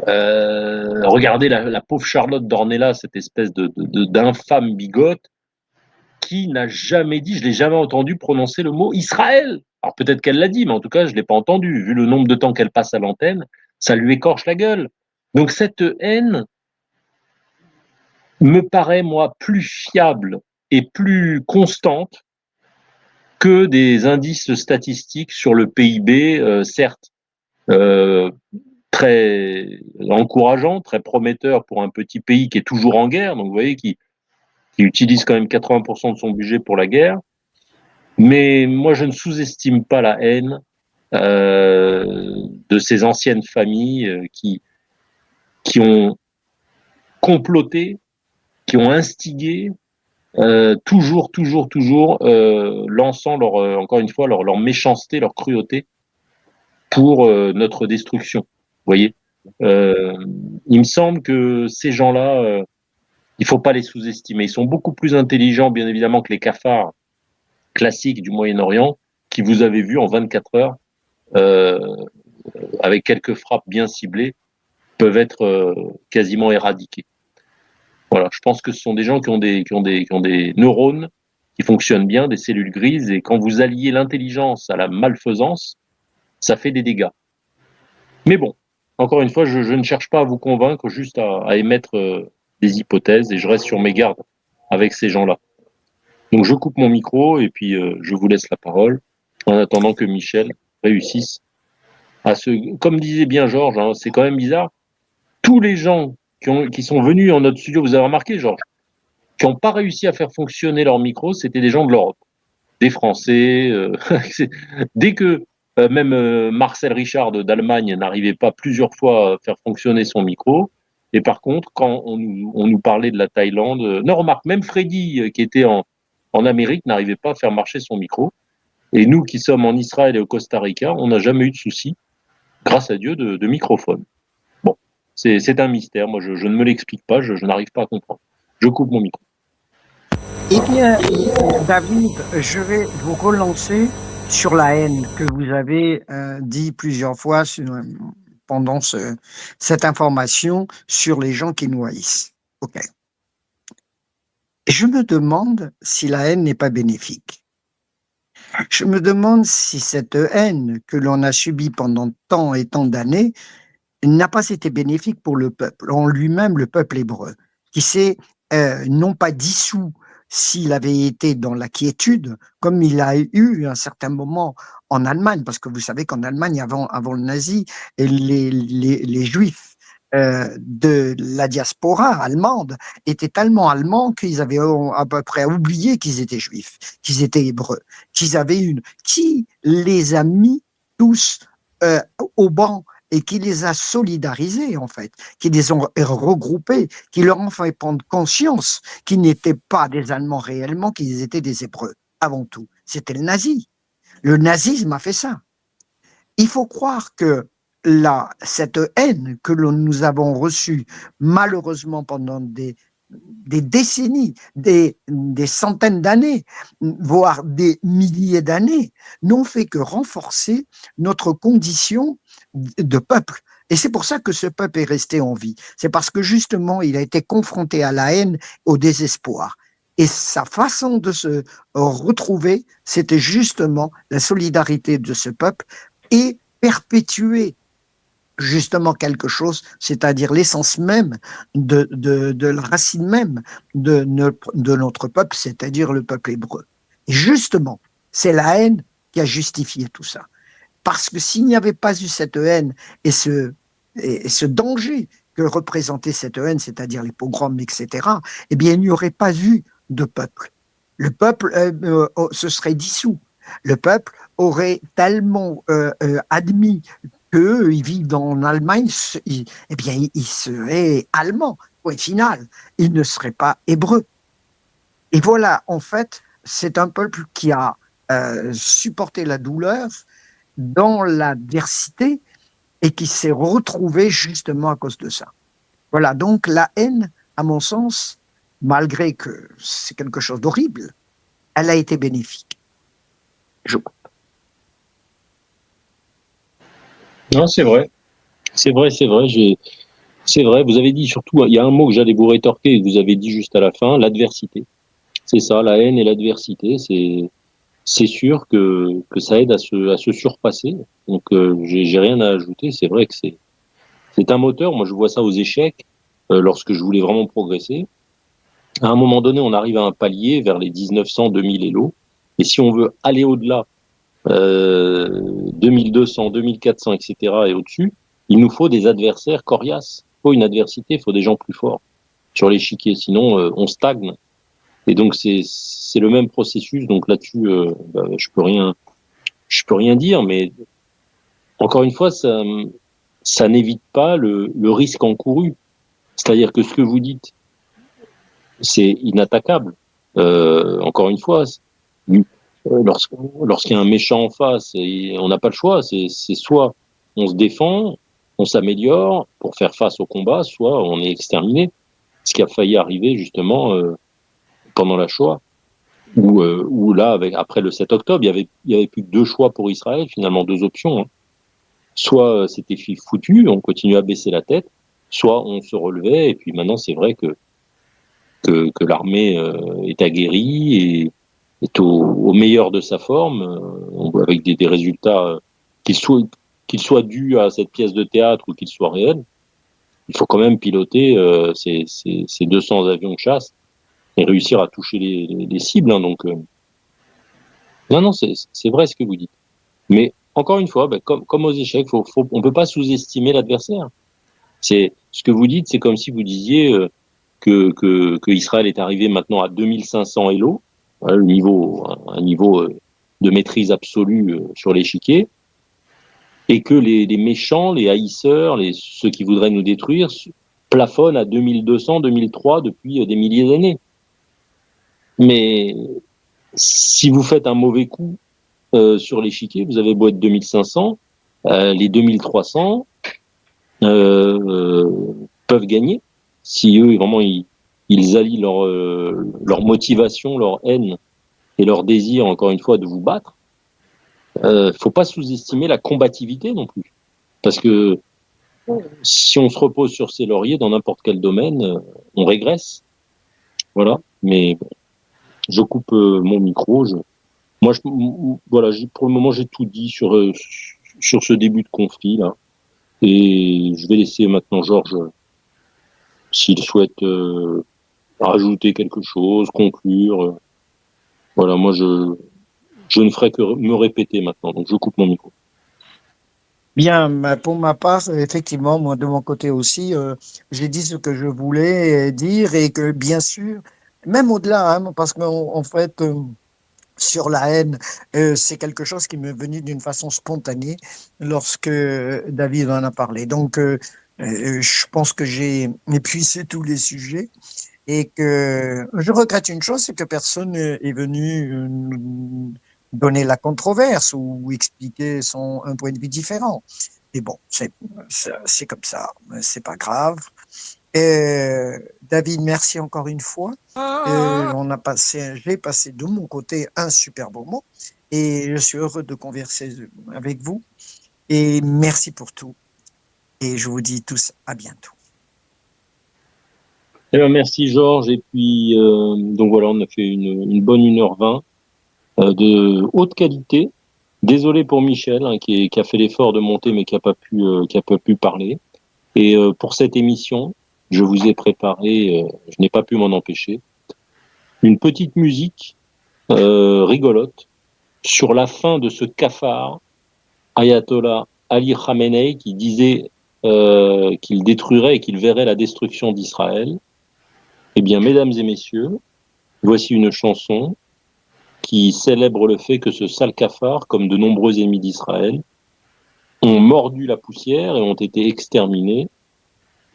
Regardez la pauvre Charlotte Dornelas, cette espèce d'infâme bigote qui n'a jamais dit, je l'ai jamais entendu prononcer le mot Israël. Alors peut-être qu'elle l'a dit, mais en tout cas, je l'ai pas entendu. Vu le nombre de temps qu'elle passe à l'antenne, ça lui écorche la gueule. Donc cette haine me paraît, moi, plus fiable et plus constante que des indices statistiques sur le PIB, certes, très encourageant, très prometteur pour un petit pays qui est toujours en guerre, donc vous voyez, qui utilise quand même 80% de son budget pour la guerre. Mais moi, je ne sous-estime pas la haine de ces anciennes familles qui ont comploté, qui ont instigé, toujours, lançant encore une fois leur méchanceté, leur cruauté pour notre destruction. Vous voyez, il me semble que ces gens-là, il faut pas les sous-estimer. Ils sont beaucoup plus intelligents, bien évidemment, que les cafards classiques du Moyen-Orient, qui vous avez vu en 24 heures, avec quelques frappes bien ciblées, peuvent être quasiment éradiqués. Voilà, je pense que ce sont des gens qui ont des neurones qui fonctionnent bien, des cellules grises, et quand vous alliez l'intelligence à la malfaisance, ça fait des dégâts. Mais bon, encore une fois, je ne cherche pas à vous convaincre, juste à émettre des hypothèses, et je reste sur mes gardes avec ces gens-là. Donc je coupe mon micro et puis je vous laisse la parole en attendant que Michel réussisse à se... Comme disait bien Georges, hein, c'est quand même bizarre, tous les gens qui sont venus en notre studio, vous avez remarqué Georges, qui n'ont pas réussi à faire fonctionner leur micro, c'était des gens de l'Europe, des Français. Dès que même Marcel Richard d'Allemagne n'arrivait pas plusieurs fois à faire fonctionner son micro, et par contre, quand on nous parlait de la Thaïlande, non, remarque, même Freddy, qui était en Amérique, n'arrivait pas à faire marcher son micro. Et nous qui sommes en Israël et au Costa Rica, on n'a jamais eu de souci, grâce à Dieu, de microphone. Bon, c'est un mystère, moi je ne me l'explique pas, je n'arrive pas à comprendre. Je coupe mon micro. Eh bien, David, je vais vous relancer sur la haine que vous avez dit plusieurs fois pendant cette information sur les gens qui nous haïssent. OK. Je me demande si la haine n'est pas bénéfique. Je me demande si cette haine que l'on a subie pendant tant et tant d'années n'a pas été bénéfique pour le peuple, en lui-même, le peuple hébreu, qui s'est non pas dissous s'il avait été dans la quiétude, comme il a eu un certain moment en Allemagne, parce que vous savez qu'en Allemagne, avant le nazi, et les Juifs de la diaspora allemande étaient tellement allemands qu'ils avaient à peu près oublié qu'ils étaient juifs, qu'ils étaient hébreux, qui les a mis tous au banc et qui les a solidarisés, en fait, qui les ont regroupés, qui leur ont fait prendre conscience qu'ils n'étaient pas des Allemands réellement, qu'ils étaient des Hébreux, avant tout. C'était le nazi. Le nazisme a fait ça. Il faut croire que cette haine que nous avons reçue, malheureusement, pendant des décennies, des centaines d'années, voire des milliers d'années, n'ont fait que renforcer notre condition de peuple. Et c'est pour ça que ce peuple est resté en vie. C'est parce que justement, il a été confronté à la haine, au désespoir. Et sa façon de se retrouver, c'était justement la solidarité de ce peuple et perpétuer justement quelque chose, c'est-à-dire l'essence même de la racine même de notre peuple, c'est-à-dire le peuple hébreu. Et justement, c'est la haine qui a justifié tout ça. Parce que s'il n'y avait pas eu cette haine et ce danger que représentait cette haine, c'est-à-dire les pogroms, etc., eh bien, il n'y aurait pas eu de peuple. Le peuple se serait dissous. Le peuple aurait tellement admis qu'eux, ils vivent en Allemagne, eh bien, ils seraient allemands. Au final, ils ne seraient pas hébreux. Et voilà, en fait, c'est un peuple qui a supporté la douleur dans l'adversité et qui s'est retrouvé justement à cause de ça. Voilà, donc la haine, à mon sens, malgré que c'est quelque chose d'horrible, elle a été bénéfique. Je... Non, c'est vrai. C'est vrai, c'est vrai. C'est vrai. Vous avez dit surtout, il y a un mot que j'allais vous rétorquer, que vous avez dit juste à la fin, l'adversité. C'est ça, la haine et l'adversité. C'est sûr que ça aide à se surpasser. Donc, j'ai rien à ajouter. C'est vrai que c'est un moteur. Moi, je vois ça aux échecs, lorsque je voulais vraiment progresser. À un moment donné, on arrive à un palier vers les 1900, 2000 élos. Et si on veut aller au-delà, 2200, 2400, etc. et au-dessus, il nous faut des adversaires coriaces. Il faut une adversité, il faut des gens plus forts sur l'échiquier. Sinon, on stagne. Et donc, c'est le même processus. Donc là-dessus, je peux rien dire, mais encore une fois, ça n'évite pas le risque encouru. C'est-à-dire que ce que vous dites, c'est inattaquable. Encore une fois, lorsqu'il y a un méchant en face, et on n'a pas le choix. C'est soit on se défend, on s'améliore pour faire face au combat, soit on est exterminé. Ce qui a failli arriver justement pendant la Shoah, où là, après le 7 octobre, il y avait plus que deux choix pour Israël, finalement deux options. Hein. Soit c'était foutu, on continuait à baisser la tête, soit on se relevait, et puis maintenant c'est vrai que l'armée est aguerrie et est au meilleur de sa forme, avec des résultats qu'ils soient dus à cette pièce de théâtre ou qu'ils soient réels. Il faut quand même piloter ces 200 avions de chasse et réussir à toucher les cibles. Hein, donc, non, c'est vrai ce que vous dites. Mais encore une fois, comme aux échecs, on ne peut pas sous-estimer l'adversaire. C'est ce que vous dites, c'est comme si vous disiez que Israël est arrivé maintenant à 2500 élos, un niveau de maîtrise absolue sur l'échiquier, et que les méchants, les haïsseurs, ceux qui voudraient nous détruire, plafonnent à 2200, 2003 depuis des milliers d'années. Mais si vous faites un mauvais coup sur l'échiquier, vous avez beau être 2500, les 2300 peuvent gagner si eux vraiment ils allient leur motivation, leur haine et leur désir encore une fois de vous battre. Faut pas sous-estimer la combativité non plus, parce que si on se repose sur ses lauriers dans n'importe quel domaine, on régresse. Voilà. Mais bon, je coupe mon micro. Voilà, pour le moment j'ai tout dit sur ce début de conflit là, et je vais laisser maintenant Georges s'il souhaite rajouter quelque chose, conclure. Voilà, moi je ne ferai que me répéter maintenant, donc je coupe mon micro. Bien, pour ma part, effectivement, moi de mon côté aussi, j'ai dit ce que je voulais dire et que bien sûr, même au-delà, hein, parce qu'en fait, sur la haine, c'est quelque chose qui m'est venu d'une façon spontanée lorsque David en a parlé. Donc, je pense que j'ai épuisé tous les sujets et que je regrette une chose, c'est que personne est venu nous donner la controverse ou expliquer un point de vue différent. Mais bon, c'est comme ça, c'est pas grave. David, merci encore une fois. J'ai passé de mon côté un super moment et je suis heureux de converser avec vous. Et merci pour tout. Et je vous dis tous à bientôt. Eh ben, merci Georges, et puis donc voilà, on a fait une bonne 1h20 de haute qualité. Désolé pour Michel hein, qui a fait l'effort de monter mais qui a pas pu parler. Et pour cette émission, je vous ai préparé, je n'ai pas pu m'en empêcher, une petite musique rigolote sur la fin de ce cafard Ayatollah Ali Khamenei qui disait qu'il détruirait et qu'il verrait la destruction d'Israël. Eh bien, mesdames et messieurs, voici une chanson qui célèbre le fait que ce sale cafard, comme de nombreux ennemis d'Israël, ont mordu la poussière et ont été exterminés.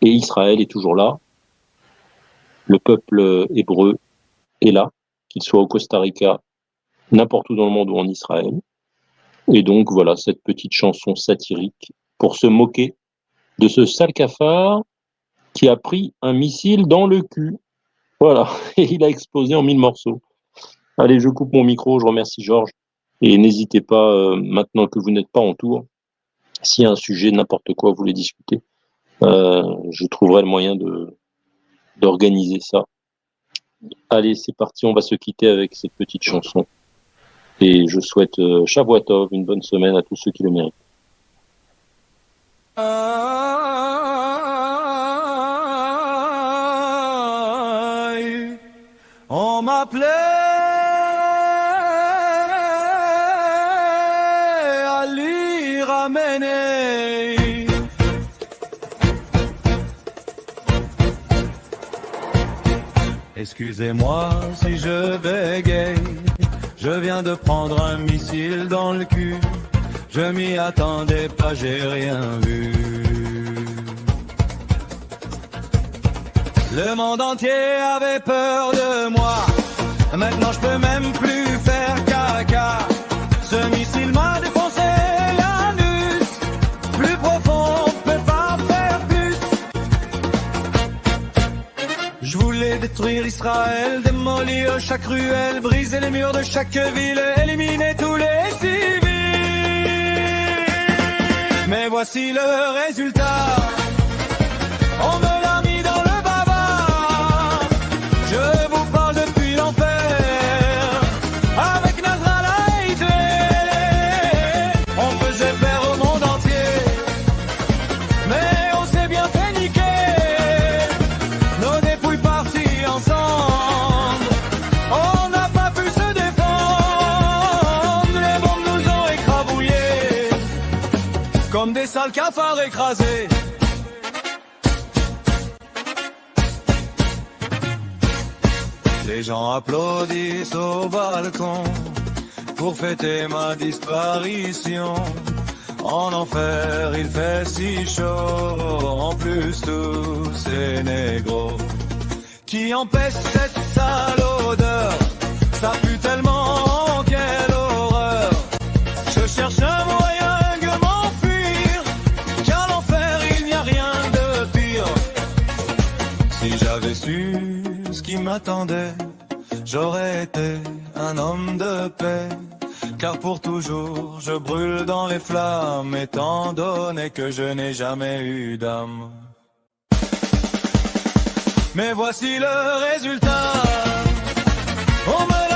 Et Israël est toujours là. Le peuple hébreu est là, qu'il soit au Costa Rica, n'importe où dans le monde ou en Israël. Et donc voilà, cette petite chanson satirique pour se moquer de ce sale cafard qui a pris un missile dans le cul. Voilà, et il a explosé en 1000 morceaux. Allez, je coupe mon micro, je remercie Georges. Et n'hésitez pas, maintenant que vous n'êtes pas en tour, s'il y a un sujet, n'importe quoi, vous voulez discuter, je trouverai le moyen d'organiser ça. Allez, c'est parti, on va se quitter avec cette petite chanson. Et je souhaite Shavua Tov, une bonne semaine à tous ceux qui le méritent. On m'appelait Ali Ramenei. Excusez-moi si je bégaye, je viens de prendre un missile dans le cul. Je m'y attendais pas, j'ai rien vu. Le monde entier avait peur de moi. Maintenant je peux même plus faire caca. Ce missile m'a défoncé l'anus. Plus profond, on peut pas faire plus. Je voulais détruire Israël, démolir chaque ruelle, briser les murs de chaque ville, éliminer tous les civils. Mais voici le résultat. On me l'a mis dans le baba. Je vous parle depuis l'enfer. Avec Nasrallah et Hitler, on faisait peur au monde entier. Mais on s'est bien fait niquer. Nos dépouilles parties ensemble. On n'a pas pu se défendre. Les bombes nous ont écrabouillés comme des sales cafards écrasés. Les gens applaudissent au balcon pour fêter ma disparition. En enfer il fait si chaud, en plus tous ces négros qui empêchent cette sale odeur. Ça pue tellement, quelle horreur. Je cherche un moyen de m'enfuir, car l'enfer il n'y a rien de pire. Si j'avais su ce qui m'attendait, j'aurais été un homme de paix. Car pour toujours je brûle dans les flammes, étant donné que je n'ai jamais eu d'âme. Mais voici le résultat. On me